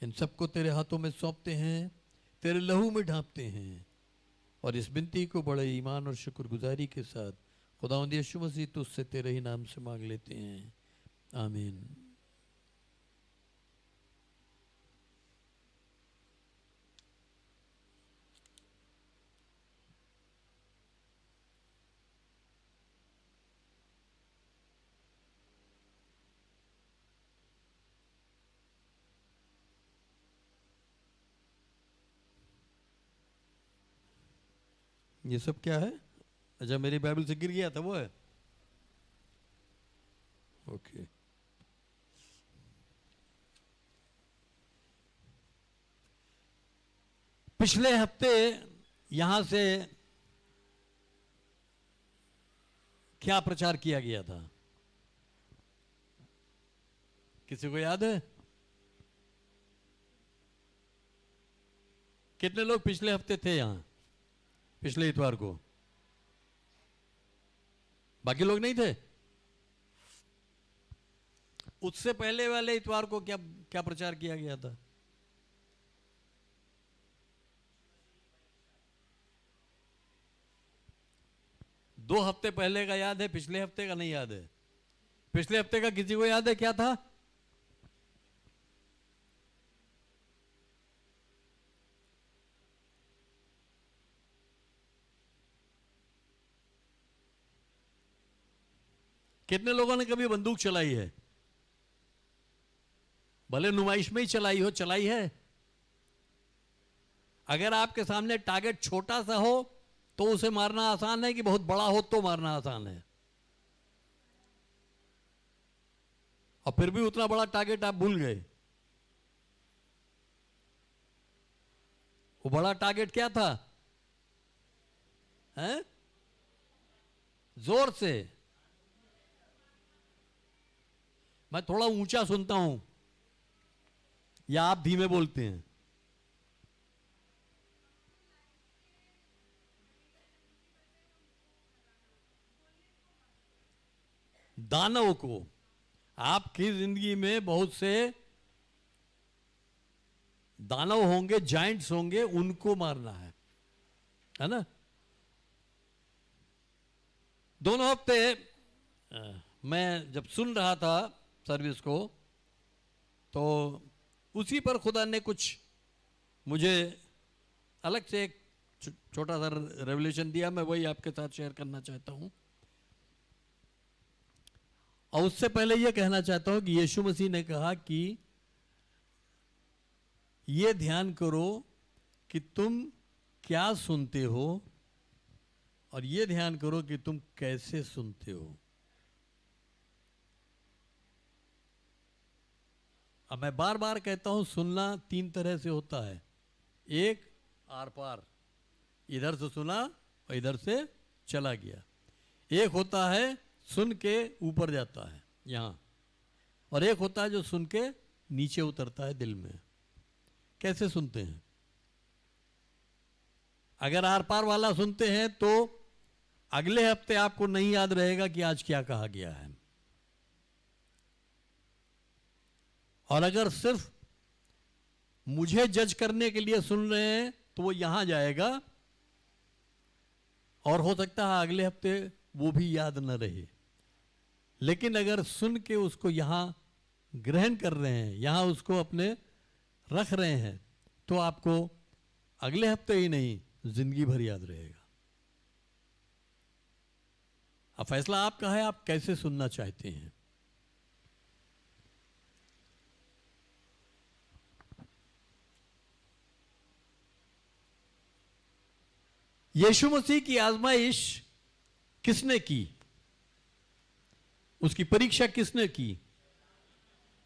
इन सबको तेरे हाथों में सौंपते हैं, तेरे लहू में ढांपते हैं और इस विनती को बड़े ईमान और शुक्रगुजारी के साथ खुदावंद यीशु मसीह तुझसे तेरे ही नाम से मांग लेते हैं, आमीन। ये सब क्या है? अच्छा, मेरी बाइबल से गिर गया था वो है, ओके। पिछले हफ्ते यहां से क्या प्रचार किया गया था, किसी को याद है? कितने लोग पिछले हफ्ते थे यहां, पिछले इतवार को? बाकी लोग नहीं थे? उससे पहले वाले इतवार को क्या क्या प्रचार किया गया था? दो हफ्ते पहले का याद है, पिछले हफ्ते का नहीं याद है। पिछले हफ्ते का किसी को याद है क्या था? कितने लोगों ने कभी बंदूक चलाई है? भले नुमाइश में ही चलाई हो, चलाई है? अगर आपके सामने टारगेट छोटा सा हो तो उसे मारना आसान है कि बहुत बड़ा हो तो मारना आसान है? और फिर भी उतना बड़ा टारगेट आप भूल गए। वो बड़ा टारगेट क्या था? हैं? जोर से। मैं थोड़ा ऊंचा सुनता हूं या आप धीमे बोलते हैं? दानव को, आपकी जिंदगी में बहुत से दानव होंगे, जाइंट्स होंगे, उनको मारना है ना? दोनों हफ्ते मैं जब सुन रहा था सर्विस को, तो उसी पर खुदा ने कुछ मुझे अलग से एक छोटा सा रेवलेशन दिया। मैं वही आपके साथ शेयर करना चाहता हूं। और उससे पहले यह कहना चाहता हूं कि यीशु मसीह ने कहा कि यह ध्यान करो कि तुम क्या सुनते हो, और यह ध्यान करो कि तुम कैसे सुनते हो। अब मैं बार बार कहता हूं, सुनना तीन तरह से होता है। एक, आर पार, इधर से सुना और इधर से चला गया। एक होता है सुन के ऊपर जाता है यहां, और एक होता है जो सुन के नीचे उतरता है दिल में। कैसे सुनते हैं? अगर आर पार वाला सुनते हैं तो अगले हफ्ते आपको नहीं याद रहेगा कि आज क्या कहा गया है। और अगर सिर्फ मुझे जज करने के लिए सुन रहे हैं तो वो यहां जाएगा, और हो सकता है अगले हफ्ते वो भी याद न रहे। लेकिन अगर सुन के उसको यहां ग्रहण कर रहे हैं, यहां उसको अपने रख रहे हैं, तो आपको अगले हफ्ते ही नहीं, जिंदगी भर याद रहेगा। अब फैसला आपका है, आप कैसे सुनना चाहते हैं। यीशु मसीह की आजमाइश किसने की? उसकी परीक्षा किसने की?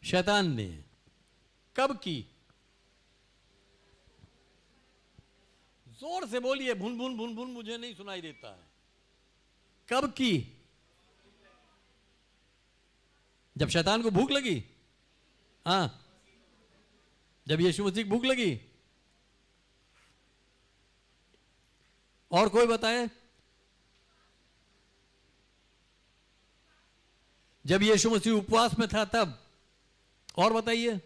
शैतान ने। कब की? जोर से बोलिए, भुन भुन भुन भुन मुझे नहीं सुनाई देता है। कब की? जब शैतान को भूख लगी। हाँ, जब यीशु मसीह को भूख लगी। और कोई बताए? जब यीशु मसीह उपवास में था तब। और बताइए?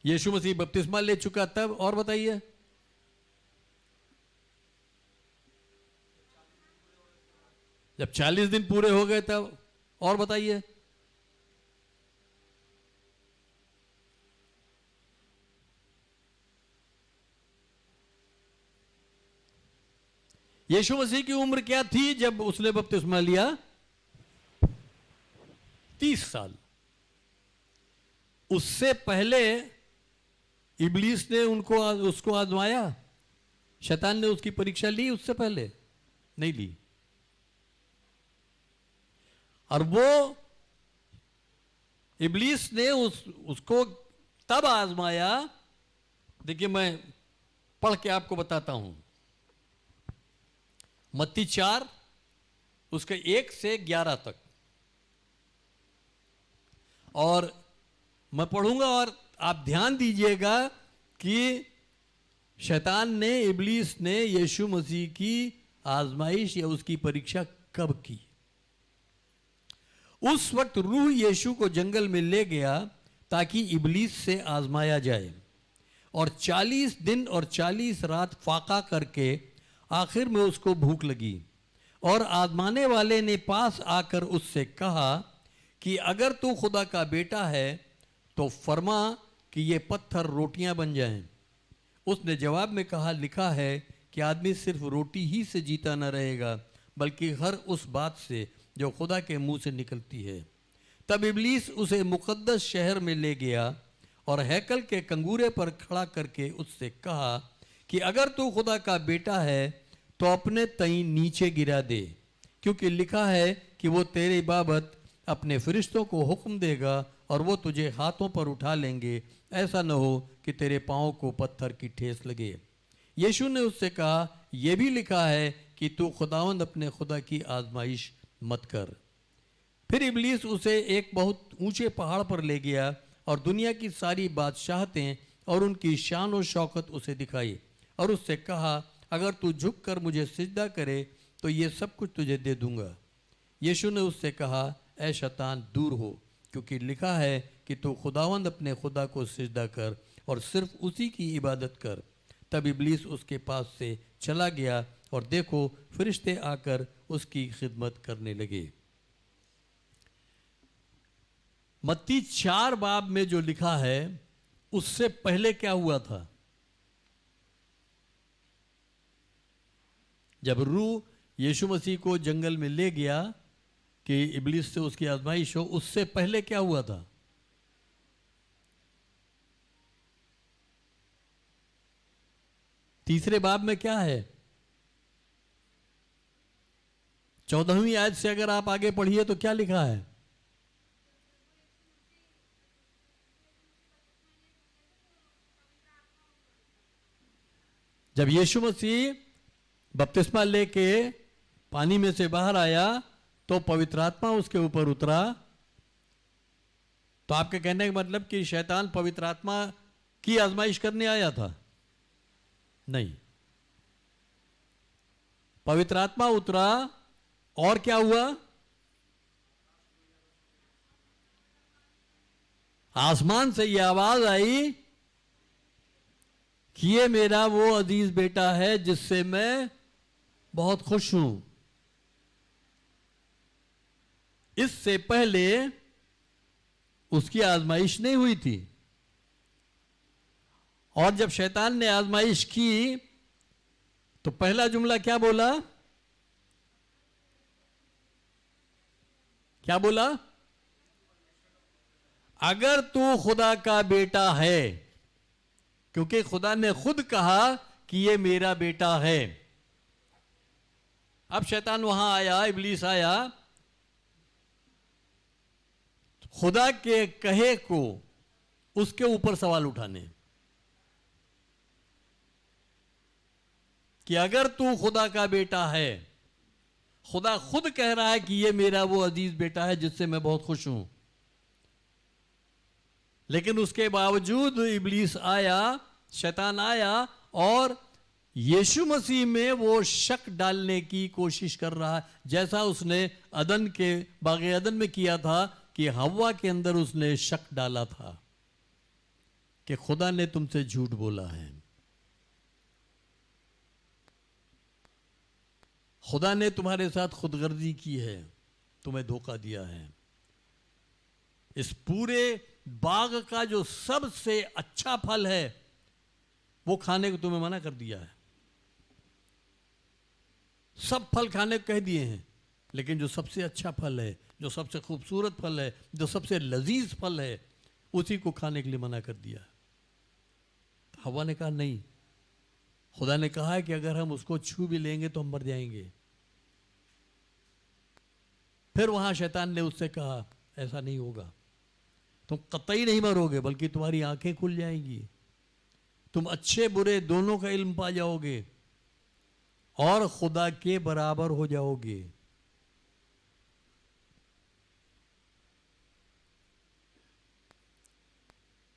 यीशु मसीह बपतिस्मा ले चुका तब। और बताइए? जब 40 दिन पूरे हो गए तब। और बताइए? यीशु मसीह की उम्र क्या थी जब उसने बपतिस्मा लिया? 30 साल। उससे पहले इब्लीस ने उसको आजमाया? शैतान ने उसकी परीक्षा ली उससे पहले? नहीं ली। और वो इब्लीस ने उसको तब आजमाया। देखिए, मैं पढ़ के आपको बताता हूं। मत्ती 4 उसके 1 से 11 तक, और मैं पढ़ूंगा और आप ध्यान दीजिएगा कि शैतान ने, इब्लीस ने यीशु मसीह की आजमाइश या उसकी परीक्षा कब की। उस वक्त रूह यीशु को जंगल में ले गया ताकि इबलीस से आजमाया जाए, और 40 दिन और 40 रात फाका करके आखिर में उसको भूख लगी। और आजमाने वाले ने पास आकर उससे कहा कि अगर तू खुदा का बेटा है तो फरमा कि ये पत्थर रोटियां बन जाएं। उसने जवाब में कहा, लिखा है कि आदमी सिर्फ रोटी ही से जीता न रहेगा बल्कि हर उस बात से जो खुदा के मुंह से निकलती है। तब इब्लीस उसे मुकद्दस शहर में ले गया और हैकल के कंगूरे पर खड़ा करके उससे कहा कि अगर तू खुदा का बेटा है तो अपने तई नीचे गिरा दे, क्योंकि लिखा है कि वो तेरे बाबत अपने फरिश्तों को हुक्म देगा और वो तुझे हाथों पर उठा लेंगे, ऐसा न हो कि तेरे पाँव को पत्थर की ठेस लगे। यीशु ने उससे कहा, यह भी लिखा है कि तू खुदावंद अपने खुदा की आजमाइश मत कर। फिर इब्लीस उसे एक बहुत ऊंचे पहाड़ पर ले गया और दुनिया की सारी बादशाहतें और उनकी शान और शौकत उसे दिखाई और उससे कहा, अगर तू झुक कर मुझे सिजदा करे तो ये सब कुछ तुझे दे दूंगा। यीशु ने उससे कहा, ऐ शैतान दूर हो, क्योंकि लिखा है कि तू खुदावंद अपने खुदा को सिजदा कर और सिर्फ उसी की इबादत कर। तब इब्लीस उसके पास से चला गया और देखो फरिश्ते आकर उसकी खिदमत करने लगे। मत्ती 4 बाब में जो लिखा है उससे पहले क्या हुआ था? जब रूह यीशु मसीह को जंगल में ले गया कि इब्लीस से उसकी आजमाइश हो, उससे पहले क्या हुआ था? तीसरे बाब में क्या है? 14वीं आयत से अगर आप आगे पढ़िए तो क्या लिखा है? जब यीशु मसीह बपतिस्मा लेके पानी में से बाहर आया तो पवित्र आत्मा उसके ऊपर उतरा। तो आपके कहने का मतलब कि शैतान पवित्र आत्मा की आजमाइश करने आया था? नहीं, पवित्र आत्मा उतरा और क्या हुआ? आसमान से यह आवाज आई कि ये मेरा वो अजीज बेटा है जिससे मैं बहुत खुश हूं। इससे पहले उसकी आजमाइश नहीं हुई थी। और जब शैतान ने आजमाइश की तो पहला जुमला क्या बोला? क्या बोला? अगर तू खुदा का बेटा है, क्योंकि खुदा ने खुद कहा कि ये मेरा बेटा है। अब शैतान वहां आया, इब्लीस आया खुदा के कहे को उसके ऊपर सवाल उठाने कि अगर तू खुदा का बेटा है, खुदा खुद कह रहा है कि ये मेरा वो अजीज बेटा है जिससे मैं बहुत खुश हूं, लेकिन उसके बावजूद इब्लीस आया, शैतान आया और यीशु मसीह में वो शक डालने की कोशिश कर रहा है, जैसा उसने अदन के बागे अदन में किया था कि हव्वा के अंदर उसने शक डाला था कि खुदा ने तुमसे झूठ बोला है, खुदा ने तुम्हारे साथ खुदगर्जी की है, तुम्हें धोखा दिया है। इस पूरे बाग का जो सबसे अच्छा फल है वो खाने को तुम्हें मना कर दिया है। सब फल खाने को कह दिए हैं, लेकिन जो सबसे अच्छा फल है, जो सबसे खूबसूरत फल है, जो सबसे लजीज फल है, उसी को खाने के लिए मना कर दिया। हवा ने कहा नहीं, खुदा ने कहा है कि अगर हम उसको छू भी लेंगे तो हम मर जाएंगे। फिर वहां शैतान ने उससे कहा ऐसा नहीं होगा, तुम कतई नहीं मरोगे बल्कि तुम्हारी आंखें खुल जाएंगी, तुम अच्छे बुरे दोनों का इल्म पा जाओगे और खुदा के बराबर हो जाओगे।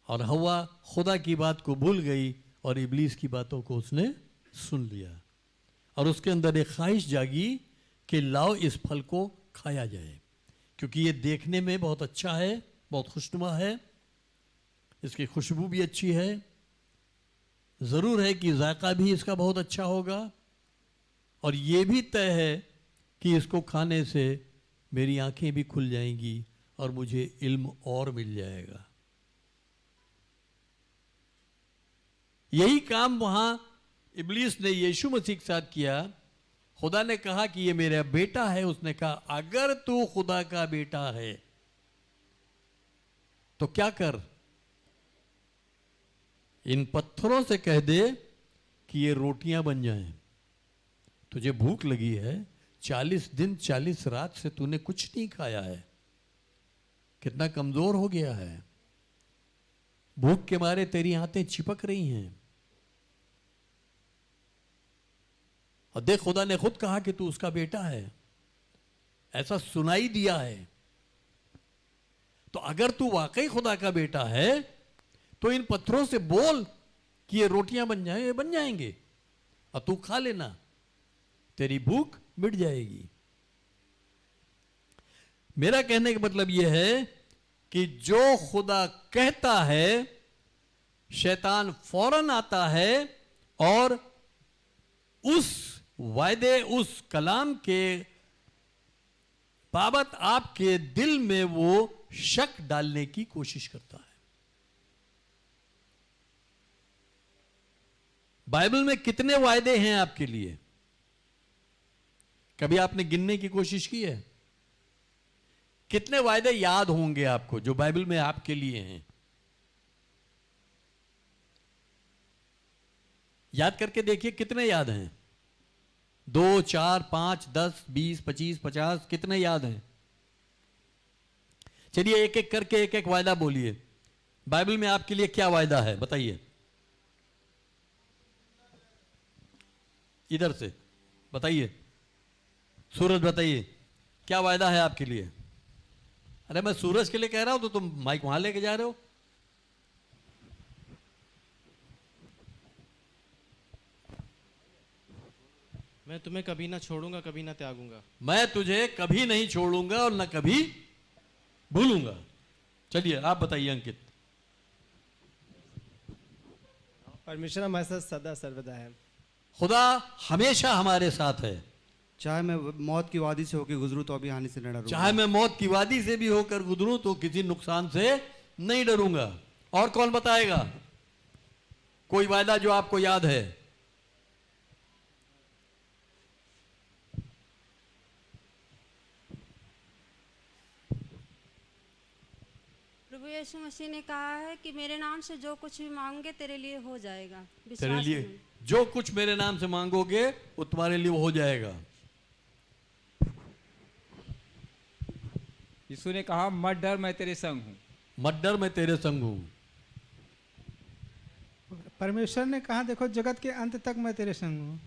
और हवा खुदा की बात को भूल गई और इब्लीस की बातों को उसने सुन लिया और उसके अंदर एक ख्वाहिश जागी कि लाओ इस फल को खाया जाए, क्योंकि ये देखने में बहुत अच्छा है, बहुत खुशनुमा है, इसकी खुशबू भी अच्छी है, ज़रूर है कि जायका भी इसका बहुत अच्छा होगा, और ये भी तय है कि इसको खाने से मेरी आंखें भी खुल जाएंगी और मुझे इल्म और मिल जाएगा। यही काम वहां इब्लीस ने यीशु मसीह के साथ किया। खुदा ने कहा कि ये मेरा बेटा है, उसने कहा अगर तू खुदा का बेटा है तो क्या कर, इन पत्थरों से कह दे कि ये रोटियां बन जाएं। तुझे भूख लगी है, 40 दिन 40 रात से तूने कुछ नहीं खाया है, कितना कमजोर हो गया है, भूख के मारे तेरी आंतें चिपक रही हैं, और देख खुदा ने खुद कहा कि तू उसका बेटा है, ऐसा सुनाई दिया है। तो अगर तू वाकई खुदा का बेटा है तो इन पत्थरों से बोल कि ये रोटियां बन जाए, ये बन जाएंगे, और तू खा लेना, तेरी भूख मिट जाएगी। मेरा कहने का मतलब यह है कि जो खुदा कहता है शैतान फौरन आता है और उस वायदे, उस कलाम के बाबत आपके दिल में वो शक डालने की कोशिश करता है। बाइबल में कितने वायदे हैं आपके लिए? कभी आपने गिनने की कोशिश की है? कितने वायदे याद होंगे आपको जो बाइबल में आपके लिए हैं? याद करके देखिए कितने याद हैं। 2, 4, 5, 10, 20, 25, 50 कितने याद हैं? चलिए एक एक करके एक एक वायदा बोलिए। बाइबल में आपके लिए क्या वायदा है बताइए, इधर से बताइए। सूरज बताइए क्या वायदा है आपके लिए? अरे मैं सूरज के लिए कह रहा हूं तो तुम माइक वहां लेके जा रहे हो। मैं तुम्हें कभी ना छोड़ूंगा, कभी ना त्यागूंगा। मैं तुझे कभी नहीं छोड़ूंगा और न कभी भूलूंगा। चलिए आप बताइए अंकित। परमेश्वर हमारे साथ सदा सर्वदा है। खुदा हमेशा हमारे साथ है। चाहे मैं मौत की वादी से होकर गुजरूं तो अभी हानि से न डरूंगा। चाहे मैं मौत की वादी से भी होकर गुजरूं तो किसी नुकसान से नहीं डरूंगा। और कौन बताएगा कोई वायदा जो आपको याद है? प्रभु यीशु मसीह ने कहा है कि मेरे नाम से जो कुछ भी मांगोगे तेरे लिए हो जाएगा। तेरे लिए जो कुछ मेरे नाम से मांगोगे वो तुम्हारे लिए हो जाएगा। यीशु ने कहा मत डर, मैं तेरे संग हूं। मत डर, मैं तेरे संग हूं। परमेश्वर ने कहा देखो जगत के अंत तक मैं तेरे संग हूँ।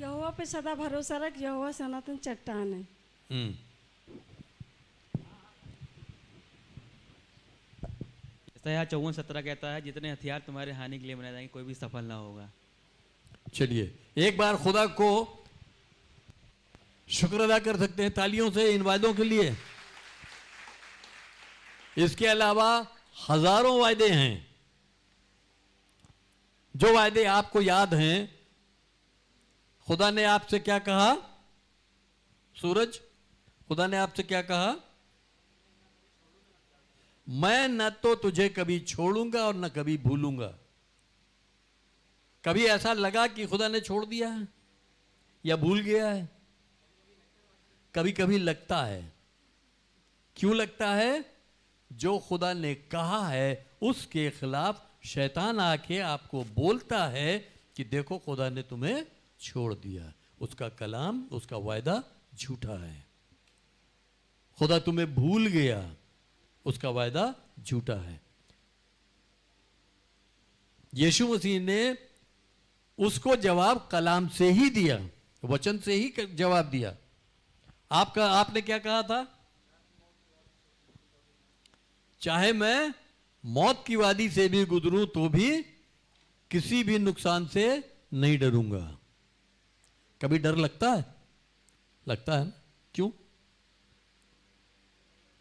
यहोवा पे सदा भरोसा रख, यहोवा सनातन चट्टान है। यशायाह 54:17 कहता है जितने हथियार तुम्हारे हानि के लिए बनाए जाएंगे कोई भी सफल ना होगा। चलिए एक बार खुदा को शुक्र अदा कर सकते हैं तालियों से इन वायदों के लिए। इसके अलावा हजारों वायदे हैं। जो वायदे आपको याद हैं, खुदा ने आपसे क्या कहा? सूरज, खुदा ने आपसे क्या कहा? मैं न तो तुझे कभी छोड़ूंगा और न कभी भूलूंगा। कभी ऐसा लगा कि खुदा ने छोड़ दिया है या भूल गया है? कभी कभी लगता है। क्यों लगता है? जो खुदा ने कहा है उसके खिलाफ शैतान आके आपको बोलता है कि देखो खुदा ने तुम्हें छोड़ दिया, उसका कलाम, उसका वायदा झूठा है। खुदा तुम्हें भूल गया, उसका वायदा झूठा है। यीशु मसीह ने उसको जवाब कलाम से ही दिया, वचन से ही जवाब दिया। आपने क्या कहा था? चाहे मैं मौत की वादी से भी गुजरूं तो भी किसी भी नुकसान से नहीं डरूंगा। कभी डर लगता है? लगता है ना? क्यों?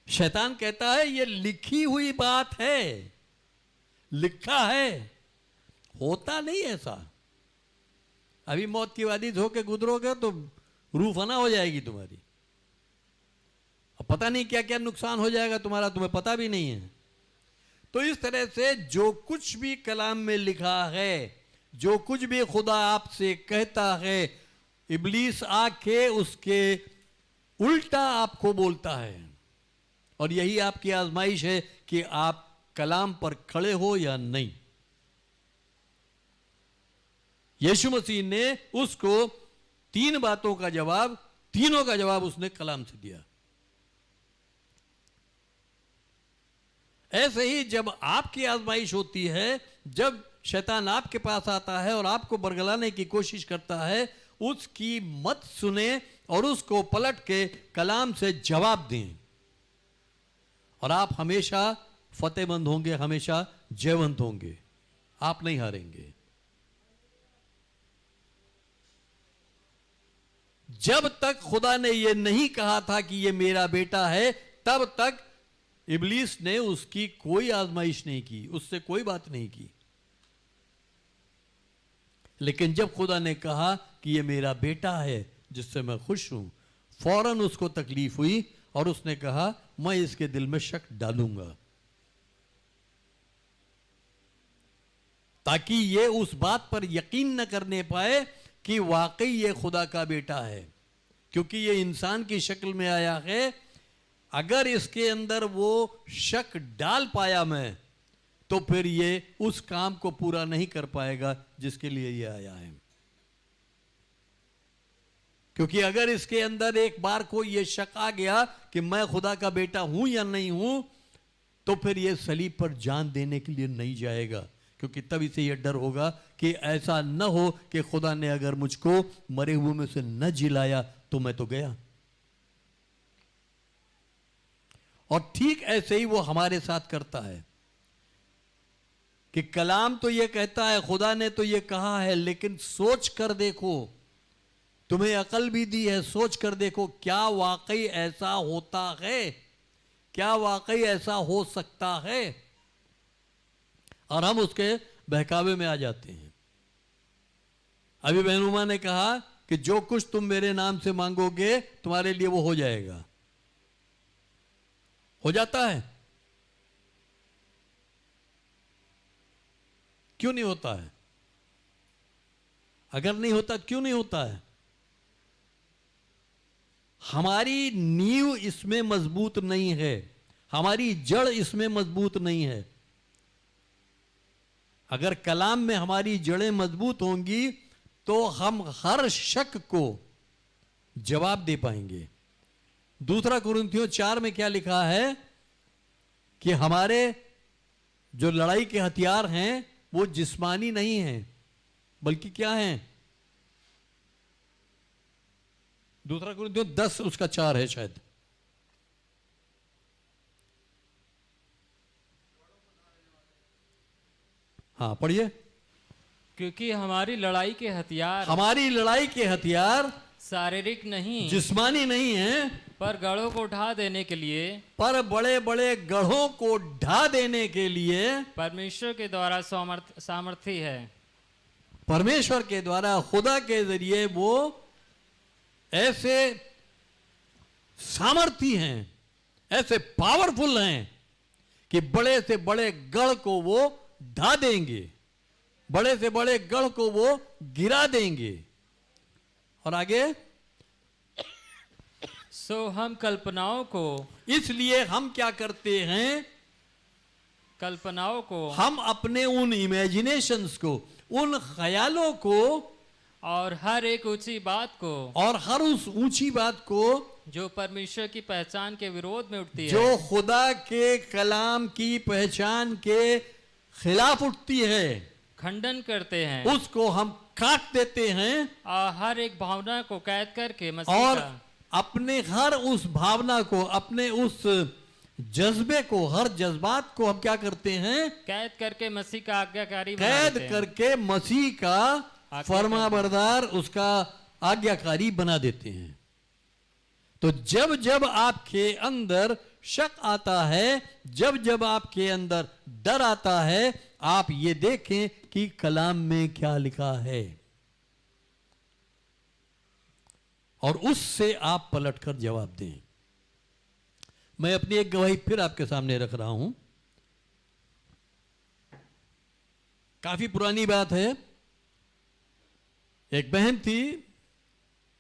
शैतान कहता है ये लिखी हुई बात है, लिखा है, होता नहीं ऐसा। अभी मौत की वादी होके गुजरोगे तो रूह फना हो जाएगी तुम्हारी, अब पता नहीं क्या क्या नुकसान हो जाएगा तुम्हारा, तुम्हें पता भी नहीं है। तो इस तरह से जो कुछ भी कलाम में लिखा है, जो कुछ भी खुदा आपसे कहता है, इब्लीस आके उसके उल्टा आपको बोलता है। और यही आपकी आजमाइश है कि आप कलाम पर खड़े हो या नहीं। यीशु मसीह ने उसको तीन बातों का जवाब, तीनों का जवाब उसने कलाम से दिया। ऐसे ही जब आपकी आजमाइश होती है, जब शैतान आपके पास आता है और आपको बरगलाने की कोशिश करता है, उसकी मत सुने और उसको पलट के कलाम से जवाब दें, और आप हमेशा फतेहमंद होंगे, हमेशा जयवंत होंगे, आप नहीं हारेंगे। जब तक खुदा ने यह नहीं कहा था कि यह मेरा बेटा है, तब तक इब्लीस ने उसकी कोई आजमाइश नहीं की, उससे कोई बात नहीं की। लेकिन जब खुदा ने कहा कि यह मेरा बेटा है जिससे मैं खुश हूं, फौरन उसको तकलीफ हुई और उसने कहा मैं इसके दिल में शक डालूंगा, ताकि ये उस बात पर यकीन न करने पाए कि वाकई ये खुदा का बेटा है, क्योंकि ये इंसान की शक्ल में आया है। अगर इसके अंदर वो शक डाल पाया मैं, तो फिर ये उस काम को पूरा नहीं कर पाएगा जिसके लिए ये आया है। क्योंकि अगर इसके अंदर एक बार को ये शक आ गया कि मैं खुदा का बेटा हूं या नहीं हूं, तो फिर ये सलीब पर जान देने के लिए नहीं जाएगा, क्योंकि तब इसे यह डर होगा कि ऐसा न हो कि खुदा ने अगर मुझको मरे हुए में से न जिलाया तो मैं तो गया। और ठीक ऐसे ही वो हमारे साथ करता है कि कलाम तो ये कहता है, खुदा ने तो ये कहा है, लेकिन सोच कर देखो, तुम्हें अकल भी दी है, सोच कर देखो क्या वाकई ऐसा होता है, क्या वाकई ऐसा हो सकता है। और हम उसके बहकावे में आ जाते हैं। अभी बहनुमा ने कहा कि जो कुछ तुम मेरे नाम से मांगोगे तुम्हारे लिए वो हो जाएगा। हो जाता है? क्यों नहीं होता है? अगर नहीं होता क्यों नहीं होता है? हमारी नींव इसमें मजबूत नहीं है, हमारी जड़ इसमें मजबूत नहीं है। अगर कलाम में हमारी जड़ें मजबूत होंगी तो हम हर शक को जवाब दे पाएंगे। दूसरा कुरिन्थियों 4 में क्या लिखा है कि हमारे जो लड़ाई के हथियार हैं वो जिस्मानी नहीं हैं, बल्कि क्या हैं? दूसरा कुरिन्थियों 10 उसका 4 है शायद। हाँ पढ़िए। क्योंकि हमारी लड़ाई के हथियार शारीरिक नहीं, जिस्मानी नहीं है, पर गढ़ों को ढा देने के लिए, पर बड़े बड़े गढ़ों को ढा देने के लिए परमेश्वर के द्वारा सामर्थी है। परमेश्वर के द्वारा, खुदा के जरिए वो ऐसे सामर्थी हैं, ऐसे पावरफुल हैं कि बड़े से बड़े गढ़ को वो ढा देंगे, बड़े से बड़े गढ़ को वो गिरा देंगे। और आगे, सो हम कल्पनाओं को, इसलिए हम क्या करते हैं? कल्पनाओं को, हम अपने उन इमेजिनेशंस को, उन ख्यालों को, और हर एक ऊंची बात को, और हर उस ऊंची बात को जो परमेश्वर की पहचान के विरोध में उठती है, जो खुदा के कलाम की पहचान के खिलाफ उठती है, खंडन करते हैं, उसको हम काट देते हैं। और हर एक भावना को कैद करके मसीह और का, अपने हर उस भावना को, अपने उस जज्बे को, हर जज्बात को हम क्या करते हैं? कैद करके मसीह का आज्ञाकारी बना कैद देते हैं। करके मसीह का फरमाबरदार, उसका आज्ञाकारी बना देते हैं। तो जब जब आपके अंदर शक आता है, जब जब आपके अंदर डर आता है, आप ये देखें कि कलाम में क्या लिखा है और उससे आप पलटकर जवाब दें। मैं अपनी एक गवाही फिर आपके सामने रख रहा हूं। काफी पुरानी बात है। एक बहन थी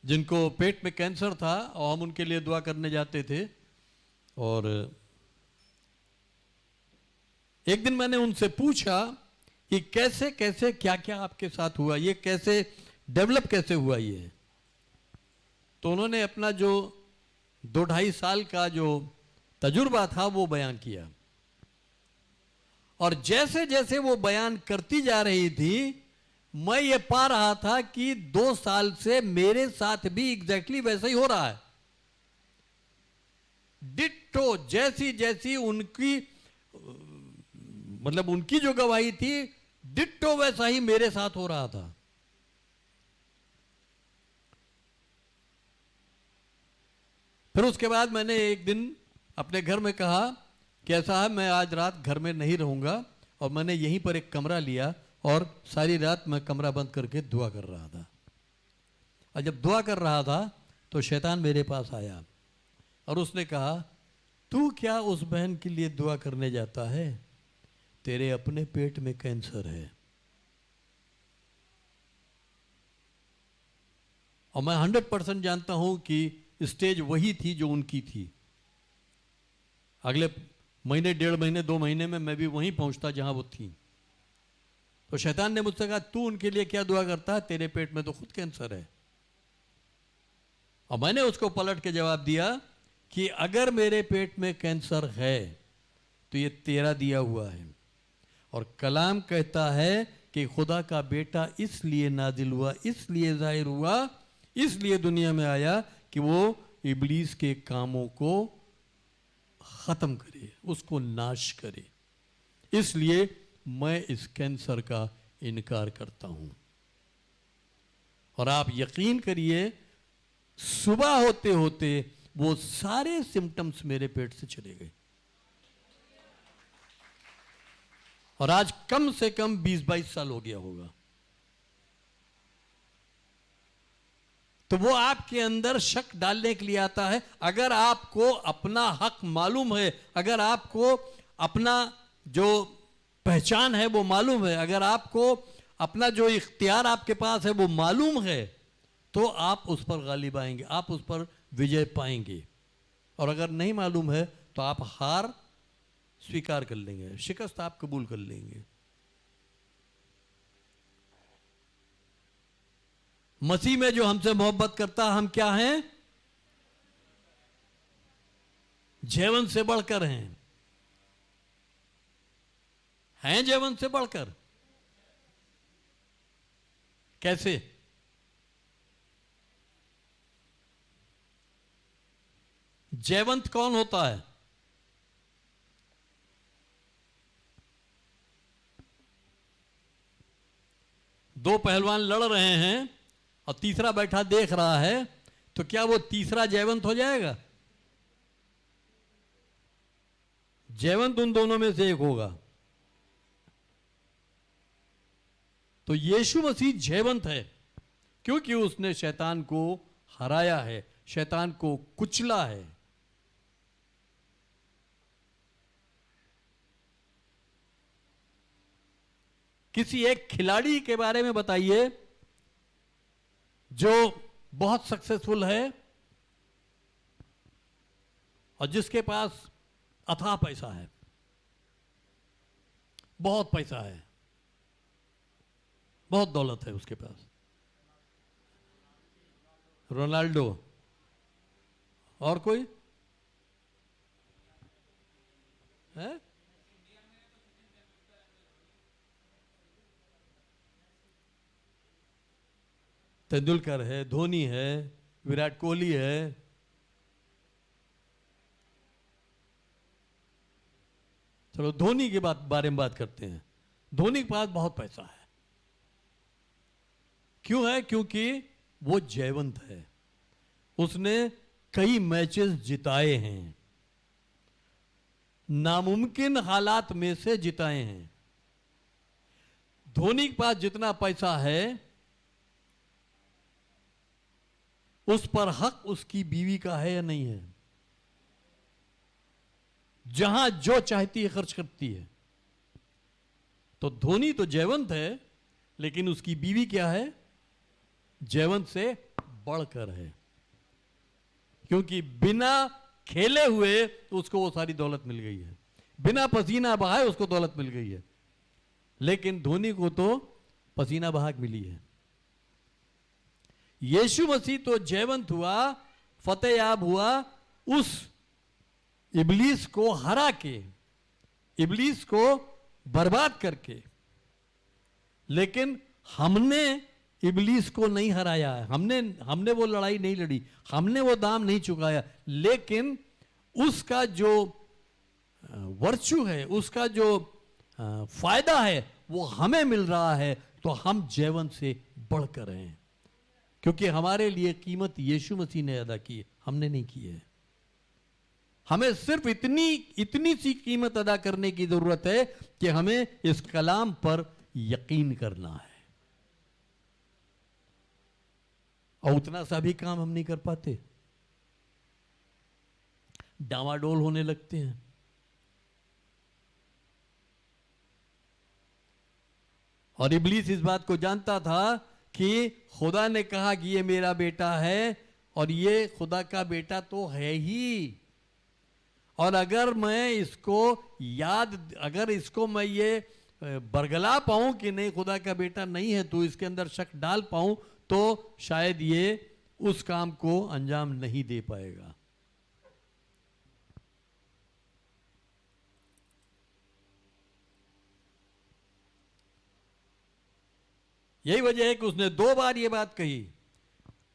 जिनको पेट में कैंसर था और हम उनके लिए दुआ करने जाते थे। और एक दिन मैंने उनसे पूछा कि कैसे कैसे क्या क्या आपके साथ हुआ, ये कैसे डेवलप कैसे हुआ ये। तो उन्होंने अपना जो 2-2.5 साल का जो तजुर्बा था वो बयान किया। और जैसे जैसे वो बयान करती जा रही थी, मैं ये पा रहा था कि 2 साल से मेरे साथ भी एग्जैक्टली वैसा ही हो रहा है। डिट्टो जैसी जैसी उनकी मतलब उनकी जो गवाही थी, डिट्टो वैसा ही मेरे साथ हो रहा था। फिर उसके बाद मैंने एक दिन अपने घर में कहा कि ऐसा है, मैं आज रात घर में नहीं रहूंगा। और मैंने यहीं पर एक कमरा लिया और सारी रात मैं कमरा बंद करके दुआ कर रहा था। और जब दुआ कर रहा था तो शैतान मेरे पास आया और उसने कहा, तू क्या उस बहन के लिए दुआ करने जाता है? तेरे अपने पेट में कैंसर है। और मैं 100% जानता हूं कि स्टेज वही थी जो उनकी थी। अगले महीने, 1.5 महीने, 2 महीने में मैं भी वहीं पहुंचता जहां वो थी। तो शैतान ने मुझसे कहा, तू उनके लिए क्या दुआ करता है? तेरे पेट में तो खुद कैंसर है। और मैंने उसको पलट के जवाब दिया कि अगर मेरे पेट में कैंसर है तो ये तेरा दिया हुआ है। और कलाम कहता है कि खुदा का बेटा इसलिए नाजिल हुआ, इसलिए जाहिर हुआ, इसलिए दुनिया में आया कि वो इब्लीस के कामों को खत्म करे, उसको नाश करे। इसलिए मैं इस कैंसर का इनकार करता हूं। और आप यकीन करिए, सुबह होते होते वो सारे सिम्टम्स मेरे पेट से चले गए। और आज कम से कम 20-22 साल हो गया होगा। तो वो आपके अंदर शक डालने के लिए आता है। अगर आपको अपना हक मालूम है, अगर आपको अपना जो पहचान है वो मालूम है, अगर आपको अपना जो इख्तियार आपके पास है वो मालूम है, तो आप उस पर गालिब आएंगे, आप उस पर विजय पाएंगे। और अगर नहीं मालूम है तो आप हार स्वीकार कर लेंगे, शिकस्त आप कबूल कर लेंगे। मसीह में जो हमसे मोहब्बत करता, हम क्या हैं? जीवन से बढ़कर हैं जीवन से बढ़कर। कैसे? जयवंत कौन होता है? दो पहलवान लड़ रहे हैं और तीसरा बैठा देख रहा है, तो क्या वो तीसरा जयवंत हो जाएगा? जयवंत उन दोनों में से एक होगा। तो यीशु मसीह जयवंत है क्योंकि उसने शैतान को हराया है, शैतान को कुचला है। किसी एक खिलाड़ी के बारे में बताइए जो बहुत सक्सेसफुल है और जिसके पास अथाह पैसा है, बहुत पैसा है, बहुत दौलत है उसके पास। रोनाल्डो। और कोई है? तेंदुलकर है, धोनी है, विराट कोहली है। चलो धोनी के बारे में बात करते हैं। धोनी के पास बहुत पैसा है। क्यों है? क्योंकि वो जयवंत है। उसने कई मैचेस जिताए हैं, नामुमकिन हालात में से जिताए हैं। धोनी के पास जितना पैसा है उस पर हक उसकी बीवी का है या नहीं है? जहां जो चाहती है खर्च करती है। तो धोनी तो जयवंत है, लेकिन उसकी बीवी क्या है? जयवंत से बढ़कर है, क्योंकि बिना खेले हुए तो उसको वो सारी दौलत मिल गई है, बिना पसीना बहाए उसको दौलत मिल गई है। लेकिन धोनी को तो पसीना बहा के मिली है। यीशु मसीह तो जयवंत हुआ, फतेहयाब हुआ उस इब्लीस को हरा के, इब्लीस को बर्बाद करके। लेकिन हमने इब्लीस को नहीं हराया है, हमने वो लड़ाई नहीं लड़ी, हमने वो दाम नहीं चुकाया। लेकिन उसका जो वर्चू है, उसका जो फायदा है वो हमें मिल रहा है। तो हम जयवंत से बढ़कर हैं, क्योंकि हमारे लिए कीमत यीशु मसीह ने अदा की है, हमने नहीं की है। हमें सिर्फ इतनी सी कीमत अदा करने की जरूरत है कि हमें इस कलाम पर यकीन करना है। और उतना सा भी काम हम नहीं कर पाते, डामाडोल होने लगते हैं। और इब्लीस इस बात को जानता था कि खुदा ने कहा कि ये मेरा बेटा है, और ये खुदा का बेटा तो है ही। और अगर मैं इसको अगर इसको मैं ये बरगला पाऊं कि नहीं खुदा का बेटा नहीं है, तो इसके अंदर शक डाल पाऊं, तो शायद ये उस काम को अंजाम नहीं दे पाएगा। यही वजह है कि उसने 2 बार ये बात कही,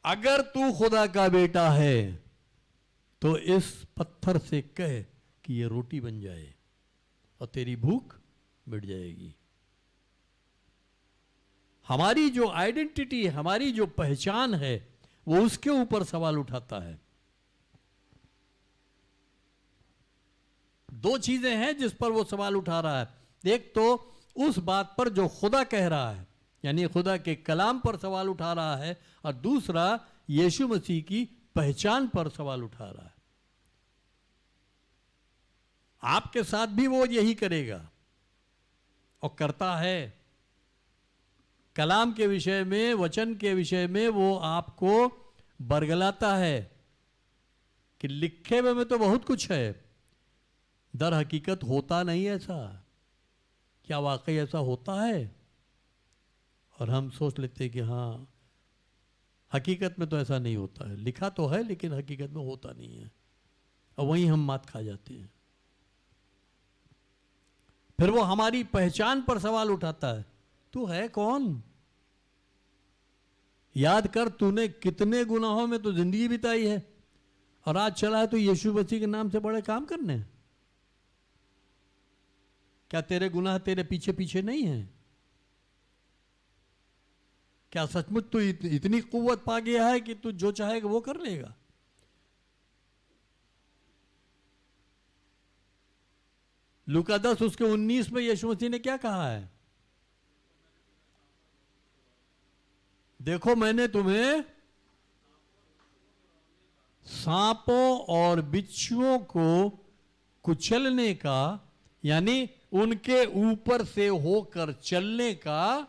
अगर तू खुदा का बेटा है तो इस पत्थर से कह कि ये रोटी बन जाए और तेरी भूख मिट जाएगी। हमारी जो आइडेंटिटी है, हमारी जो पहचान है, वो उसके ऊपर सवाल उठाता है। 2 चीजें हैं जिस पर वो सवाल उठा रहा है। एक तो उस बात पर जो खुदा कह रहा है, यानी खुदा के कलाम पर सवाल उठा रहा है, और दूसरा यीशु मसीह की पहचान पर सवाल उठा रहा है। आपके साथ भी वो यही करेगा और करता है। कलाम के विषय में, वचन के विषय में वो आपको बरगलाता है कि लिखे हुए में तो बहुत कुछ है, दर हकीकत होता नहीं ऐसा। क्या वाकई ऐसा होता है? और हम सोच लेते हैं कि हाँ, हकीकत में तो ऐसा नहीं होता है। लिखा तो है लेकिन हकीकत में होता नहीं है, और वहीं हम मात खा जाते हैं। फिर वो हमारी पहचान पर सवाल उठाता है, तू है कौन? याद कर, तूने कितने गुनाहों में तो जिंदगी बिताई है, और आज चला है तो यीशु मसीह के नाम से बड़े काम करने। क्या तेरे गुनाह तेरे पीछे पीछे नहीं है? क्या सचमुच तू इतनी कुव्वत पा गया है कि तू जो चाहेगा वो कर लेगा? लूका 10 उसके 19 में यीशु मसीह ने क्या कहा है? देखो, मैंने तुम्हें सांपों और बिच्छुओं को कुचलने का, यानी उनके ऊपर से होकर चलने का,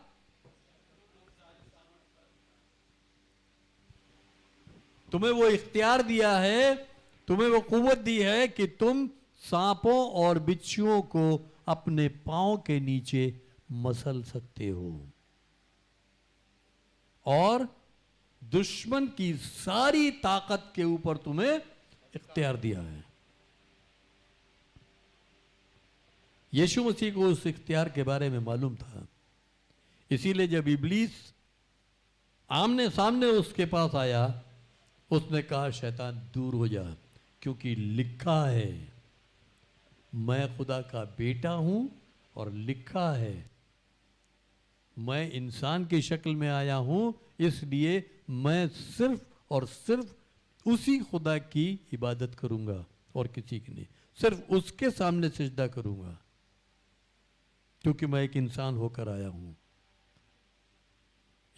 तुम्हें वो इख्तियार दिया है, तुम्हें वो कुव्वत दी है कि तुम सांपों और बिच्छुओं को अपने पांव के नीचे मसल सकते हो, और दुश्मन की सारी ताकत के ऊपर तुम्हें इख्तियार दिया है। यीशु मसीह को उस इख्तियार के बारे में मालूम था, इसीलिए जब इब्लीस आमने सामने उसके पास आया, उसने कहा, शैतान दूर हो जा, क्योंकि लिखा है मैं खुदा का बेटा हूं, और लिखा है मैं इंसान की शक्ल में आया हूं, इसलिए मैं सिर्फ और सिर्फ उसी खुदा की इबादत करूंगा और किसी की नहीं। सिर्फ उसके सामने सिजदा करूंगा, क्योंकि मैं एक इंसान होकर आया हूं।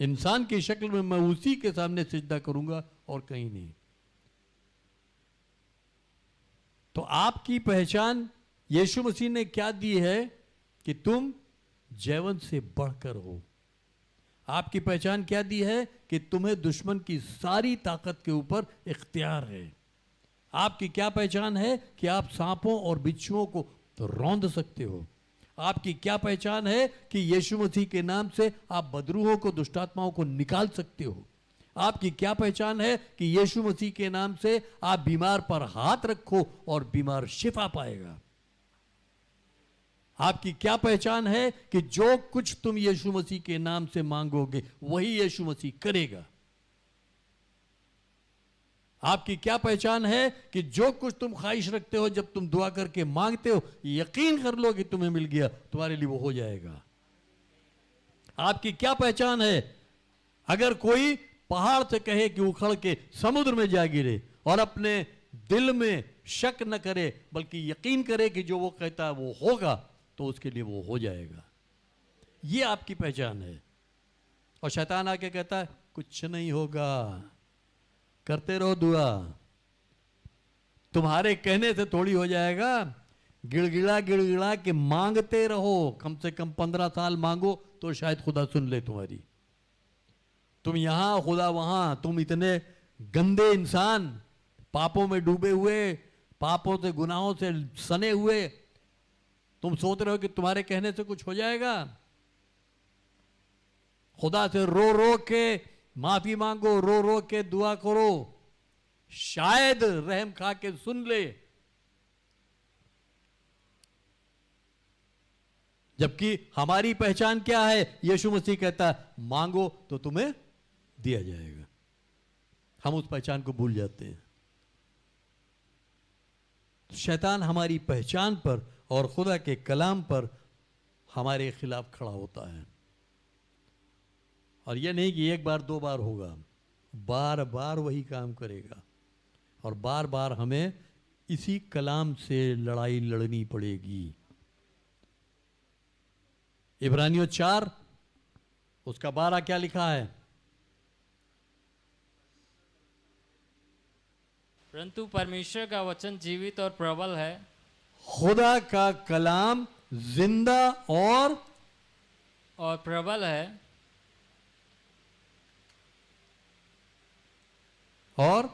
इंसान की शक्ल में मैं उसी के सामने सिजदा करूंगा और कहीं नहीं। तो आपकी पहचान यीशु मसीह ने क्या दी है कि तुम जैवन से बढ़कर हो। आपकी पहचान क्या दी है कि तुम्हें दुश्मन की सारी ताकत के ऊपर इख्तियार है। आपकी क्या पहचान है कि आप सांपों और बिच्छुओं को रौंद सकते हो। आपकी क्या पहचान है कि यीशु मसीह के नाम से आप बदरूहों को, दुष्टात्माओं को निकाल सकते हो। आपकी क्या पहचान है कि यीशु मसीह के नाम से आप बीमार पर हाथ रखो और बीमार शिफा पाएगा। आपकी क्या पहचान है कि जो कुछ तुम यीशु मसीह के नाम से मांगोगे वही यीशु मसीह करेगा। आपकी क्या पहचान है कि जो कुछ तुम ख्वाहिश रखते हो, जब तुम दुआ करके मांगते हो, यकीन कर लो कि तुम्हें मिल गया, तुम्हारे लिए वो हो जाएगा। आपकी क्या पहचान है, अगर कोई पहाड़ से कहे कि उखड़ के समुद्र में जा गिरे और अपने दिल में शक न करे बल्कि यकीन करे कि जो वो कहता है वो होगा, तो उसके लिए वो हो जाएगा। ये आपकी पहचान है। और शैतान आके कहता है कुछ नहीं होगा, करते रहो दुआ, तुम्हारे कहने से थोड़ी हो जाएगा। गिड़गिड़ा गिड़गिड़ा के मांगते रहो, कम से कम 15 साल मांगो तो शायद खुदा सुन ले तुम्हारी। तुम यहां खुदा वहां, तुम इतने गंदे इंसान, पापों में डूबे हुए, पापों से गुनाहों से सने हुए, तुम सोच रहे हो कि तुम्हारे कहने से कुछ हो जाएगा। खुदा से रो रो के माफी मांगो, रो रो के दुआ करो, शायद रहम खा के सुन ले। जबकि हमारी पहचान क्या है, यीशु मसीह कहता है मांगो तो तुम्हें दिया जाएगा। हम उस पहचान को भूल जाते हैं। शैतान हमारी पहचान पर और खुदा के कलाम पर हमारे खिलाफ खड़ा होता है। और यह नहीं कि एक बार दो बार होगा, बार बार वही काम करेगा और बार बार हमें इसी कलाम से लड़ाई लड़नी पड़ेगी। इब्रानियों 4 उसका 12 क्या लिखा है? परंतु परमेश्वर का वचन जीवित और प्रबल है। खुदा का कलाम जिंदा और प्रबल है, और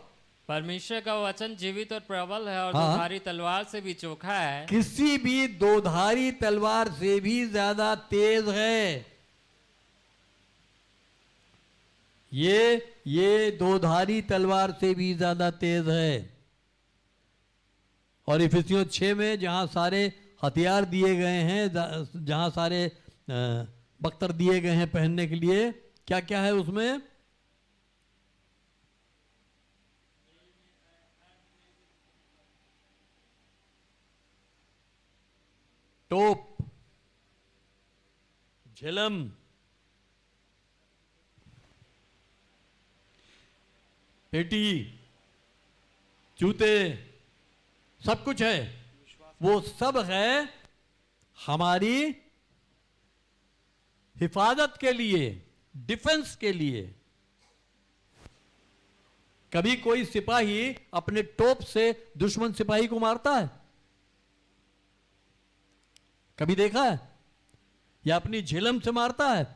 परमेश्वर का वचन जीवित और प्रबल है और हाँ। दोधारी तलवार से भी चोखा है, किसी भी दोधारी तलवार से भी ज्यादा तेज है। ये दोधारी तलवार से भी ज्यादा तेज है। और इफिसियों 6 में जहां सारे हथियार दिए गए हैं, जहां सारे बख्तर दिए गए हैं पहनने के लिए, क्या क्या है उसमें? टोप, झिलम, पेटी, जूते, सब कुछ है। वो सब है हमारी हिफाजत के लिए, डिफेंस के लिए। कभी कोई सिपाही अपने टोप से दुश्मन सिपाही को मारता है? कभी देखा है? या अपनी झिलम से मारता है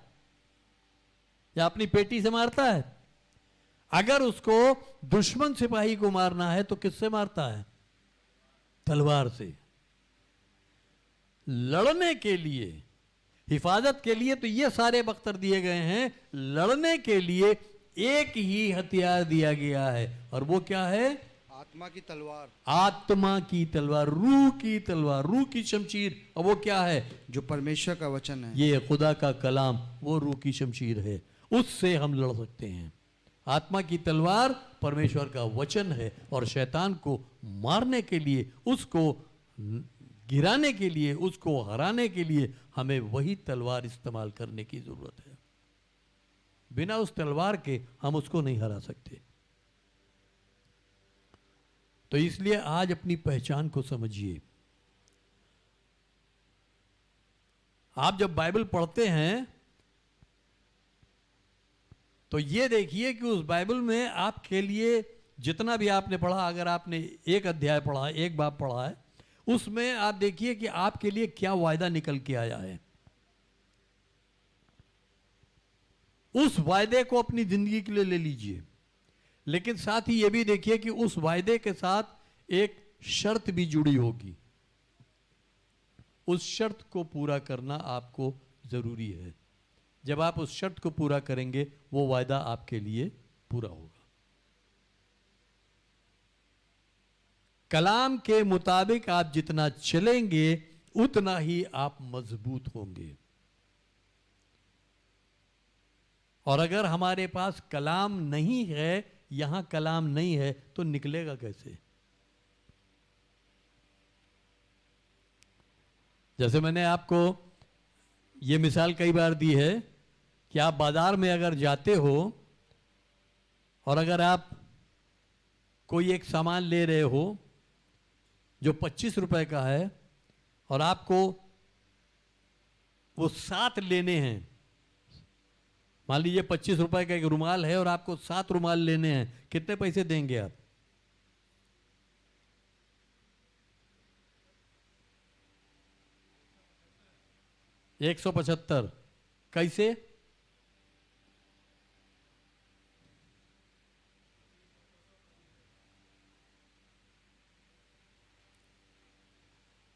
या अपनी पेटी से मारता है? अगर उसको दुश्मन सिपाही को मारना है तो किससे मारता है? तलवार से। लड़ने के लिए, हिफाजत के लिए तो ये सारे बख्तर दिए गए हैं। लड़ने के लिए एक ही हथियार दिया गया है, और वो क्या है? आत्मा की तलवार। आत्मा की तलवार, रूह की तलवार, रूह की शमशीर। और वो क्या है? जो परमेश्वर का वचन है। ये खुदा का कलाम, वो रूह की शमशीर है, उससे हम लड़ सकते हैं। आत्मा की तलवार परमेश्वर का वचन है, और शैतान को मारने के लिए, उसको गिराने के लिए, उसको हराने के लिए हमें वही तलवार इस्तेमाल करने की जरूरत है। बिना उस तलवार के हम उसको नहीं हरा सकते। तो इसलिए आज अपनी पहचान को समझिए। आप जब बाइबल पढ़ते हैं तो ये देखिए कि उस बाइबल में आपके लिए जितना भी आपने पढ़ा, अगर आपने एक अध्याय पढ़ा है, एक बाब पढ़ा है, उसमें आप देखिए कि आपके लिए क्या वायदा निकल के आया है। उस वायदे को अपनी जिंदगी के लिए ले लीजिए, लेकिन साथ ही यह भी देखिए कि उस वायदे के साथ एक शर्त भी जुड़ी होगी। उस शर्त को पूरा करना आपको जरूरी है। जब आप उस शर्त को पूरा करेंगे, वो वायदा आपके लिए पूरा होगा। कलाम के मुताबिक आप जितना चलेंगे उतना ही आप मजबूत होंगे। और अगर हमारे पास कलाम नहीं है, यहां कलाम नहीं है, तो निकलेगा कैसे? जैसे मैंने आपको ये मिसाल कई बार दी है कि आप बाजार में अगर जाते हो और अगर आप कोई एक सामान ले रहे हो जो 25 रुपए का है और आपको वो 7 लेने हैं। मान लीजिए 25 रुपए का एक रुमाल है और आपको 7 रुमाल लेने हैं, कितने पैसे देंगे आप? $175। कैसे?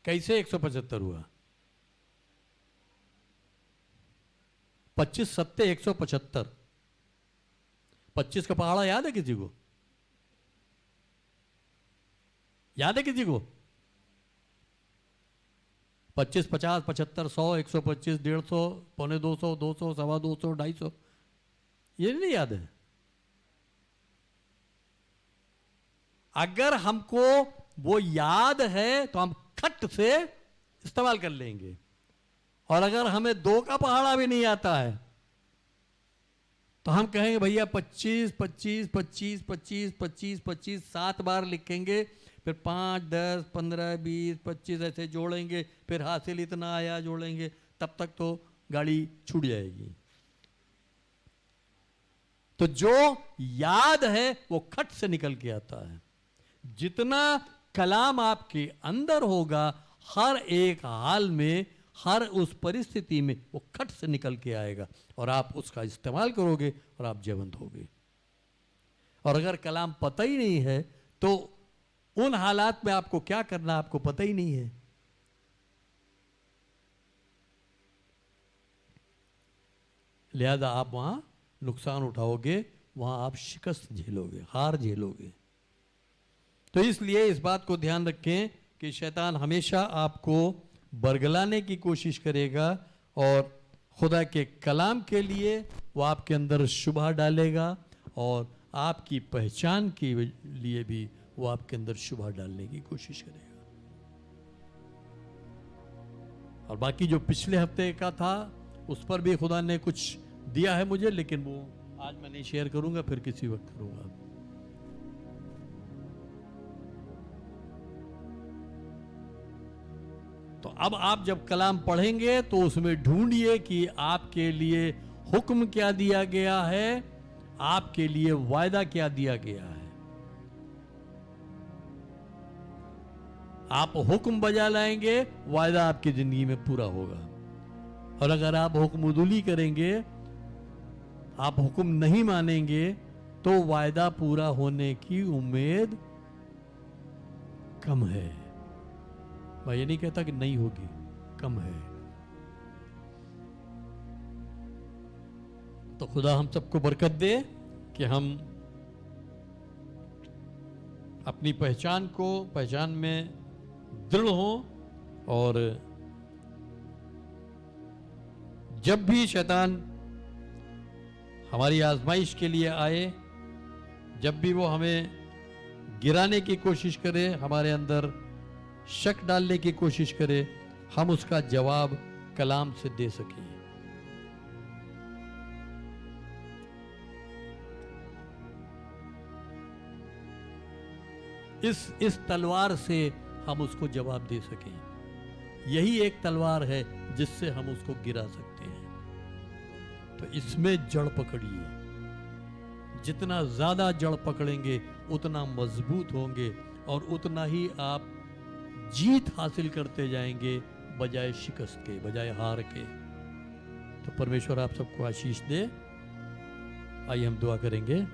कैसे 175 हुआ? 25 सत्ते 175। 25 का पहाड़ा याद है किसी को? याद है किसी को? 25, 50, 75, 100, 125, 150, पौने 200, 200, सवा 200, 250, ये नहीं याद है? अगर हमको वो याद है तो हम खट से इस्तेमाल कर लेंगे, और अगर हमें 2 का पहाड़ा भी नहीं आता है तो हम कहेंगे भैया 25, 25, 25, 25, 25, 25, 7 बार लिखेंगे, फिर 5, 10, 15, 20, 25 ऐसे जोड़ेंगे, फिर हासिल इतना आया जोड़ेंगे, तब तक तो गाड़ी छूट जाएगी। तो जो याद है वो खट से निकल के आता है। जितना कलाम आपके अंदर होगा, हर एक हाल में, हर उस परिस्थिति में वो खट से निकल के आएगा और आप उसका इस्तेमाल करोगे और आप जयवंत होगे। और अगर कलाम पता ही नहीं है तो उन हालात में आपको क्या करना आपको पता ही नहीं है। लिहाजा आप वहां नुकसान उठाओगे, वहां आप शिकस्त झेलोगे, हार झेलोगे। तो इसलिए इस बात को ध्यान रखें कि शैतान हमेशा आपको बरगलाने की कोशिश करेगा और खुदा के कलाम के लिए वो आपके अंदर शुबह डालेगा और आपकी पहचान के लिए भी वो आपके अंदर शुबह डालने की कोशिश करेगा। और बाकी जो पिछले हफ्ते का था उस पर भी खुदा ने कुछ दिया है मुझे, लेकिन वो आज मैं नहीं शेयर करूंगा, फिर किसी वक्त करूंगा। तो अब आप जब कलाम पढ़ेंगे तो उसमें ढूंढिए कि आपके लिए हुक्म क्या दिया गया है, आपके लिए वायदा क्या दिया गया है। आप हुक्म बजा लाएंगे, वायदा आपकी जिंदगी में पूरा होगा। और अगर आप हुक्म उदुली करेंगे, आप हुक्म नहीं मानेंगे, तो वायदा पूरा होने की उम्मीद कम है। मैं ये नहीं कहता कि नहीं होगी, कम है। तो खुदा हम सबको बरकत दे कि हम अपनी पहचान में दृढ़ हों, और जब भी शैतान हमारी आजमाइश के लिए आए, जब भी वो हमें गिराने की कोशिश करे, हमारे अंदर शक डालने की कोशिश करे, हम उसका जवाब कलाम से दे सकें। इस तलवार से हम उसको जवाब दे सकें। यही एक तलवार है जिससे हम उसको गिरा सकते हैं। तो इसमें जड़ पकड़िए। जितना ज्यादा जड़ पकड़ेंगे उतना मजबूत होंगे और उतना ही आप जीत हासिल करते जाएंगे, बजाय शिकस्त के, बजाय हार के। तो परमेश्वर आप सबको आशीष दे। आइए हम दुआ करेंगे।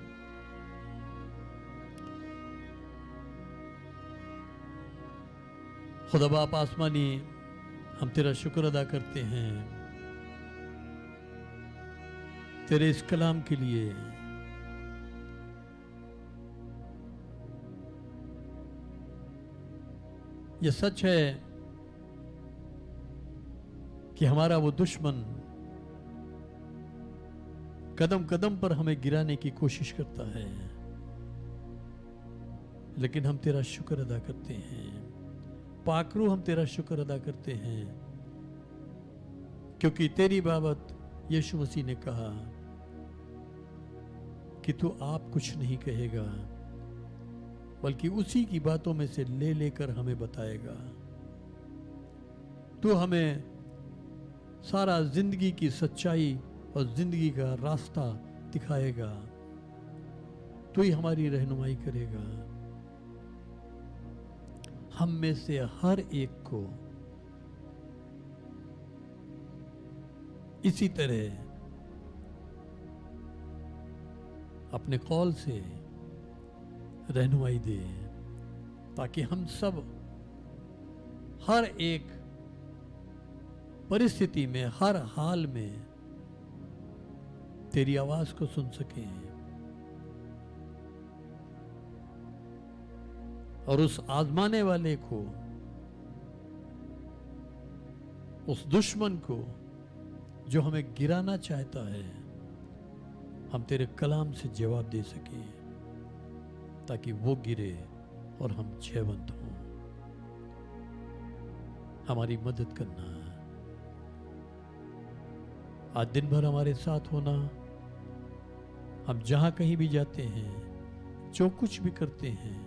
खुदा बाप आसमानी, हम तेरा शुक्र अदा करते हैं तेरे इस कलाम के लिए। यह सच है कि हमारा वो दुश्मन कदम कदम पर हमें गिराने की कोशिश करता है, लेकिन हम तेरा शुक्र अदा करते हैं। पाकरू, हम तेरा शुक्र अदा करते हैं क्योंकि तेरी बाबत यीशु मसीह ने कहा कि तू आप कुछ नहीं कहेगा बल्कि उसी की बातों में से ले लेकर हमें बताएगा। तू हमें सारा जिंदगी की सच्चाई और जिंदगी का रास्ता दिखाएगा। तू ही हमारी रहनुमाई करेगा। हम में से हर एक को इसी तरह अपने कॉल से रहनुमाई दे, ताकि हम सब हर एक परिस्थिति में, हर हाल में तेरी आवाज को सुन सकें और उस आजमाने वाले को, उस दुश्मन को जो हमें गिराना चाहता है, हम तेरे कलाम से जवाब दे सके, ताकि वो गिरे और हम जयवंत हों। हमारी मदद करना, आज दिन भर हमारे साथ होना। हम जहां कहीं भी जाते हैं, जो कुछ भी करते हैं,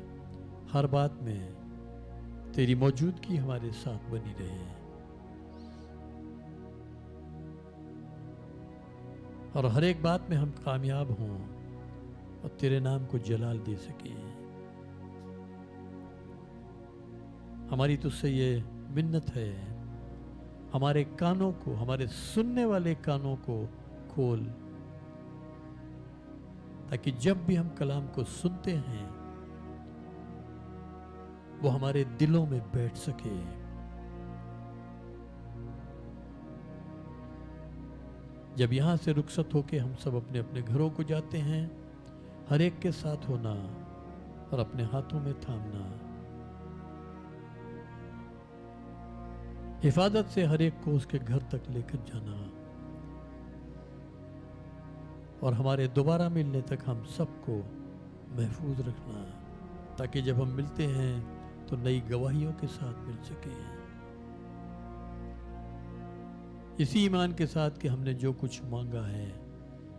हर बात में तेरी मौजूदगी हमारे साथ बनी रहे और हर एक बात में हम कामयाब हों और तेरे नाम को जलाल दे सके। हमारी तुझसे ये मिन्नत है, हमारे कानों को, हमारे सुनने वाले कानों को खोल, ताकि जब भी हम कलाम को सुनते हैं वो हमारे दिलों में बैठ सके। जब यहां से रुखसत होके हम सब अपने अपने घरों को जाते हैं, हर एक के साथ होना और अपने हाथों में थामना, हिफाजत से हर एक को उसके घर तक लेकर जाना और हमारे दोबारा मिलने तक हम सबको महफूज रखना, ताकि जब हम मिलते हैं तो नई गवाहियों के साथ मिल सके। इसी ईमान के साथ कि हमने जो कुछ मांगा है,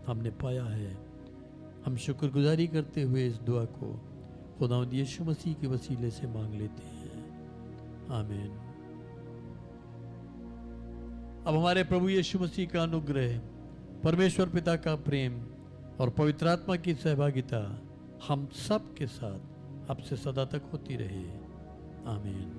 हमने पाया है, हम शुक्रगुजारी करते हुए इस दुआ को खुदावंद यीशु मसीह के वसीले से मांग लेते हैं। आमीन। अब हमारे प्रभु यीशु मसीह का अनुग्रह, परमेश्वर पिता का प्रेम और पवित्र आत्मा की सहभागिता हम सब के साथ अब से सदा तक होती रहे। आमीन।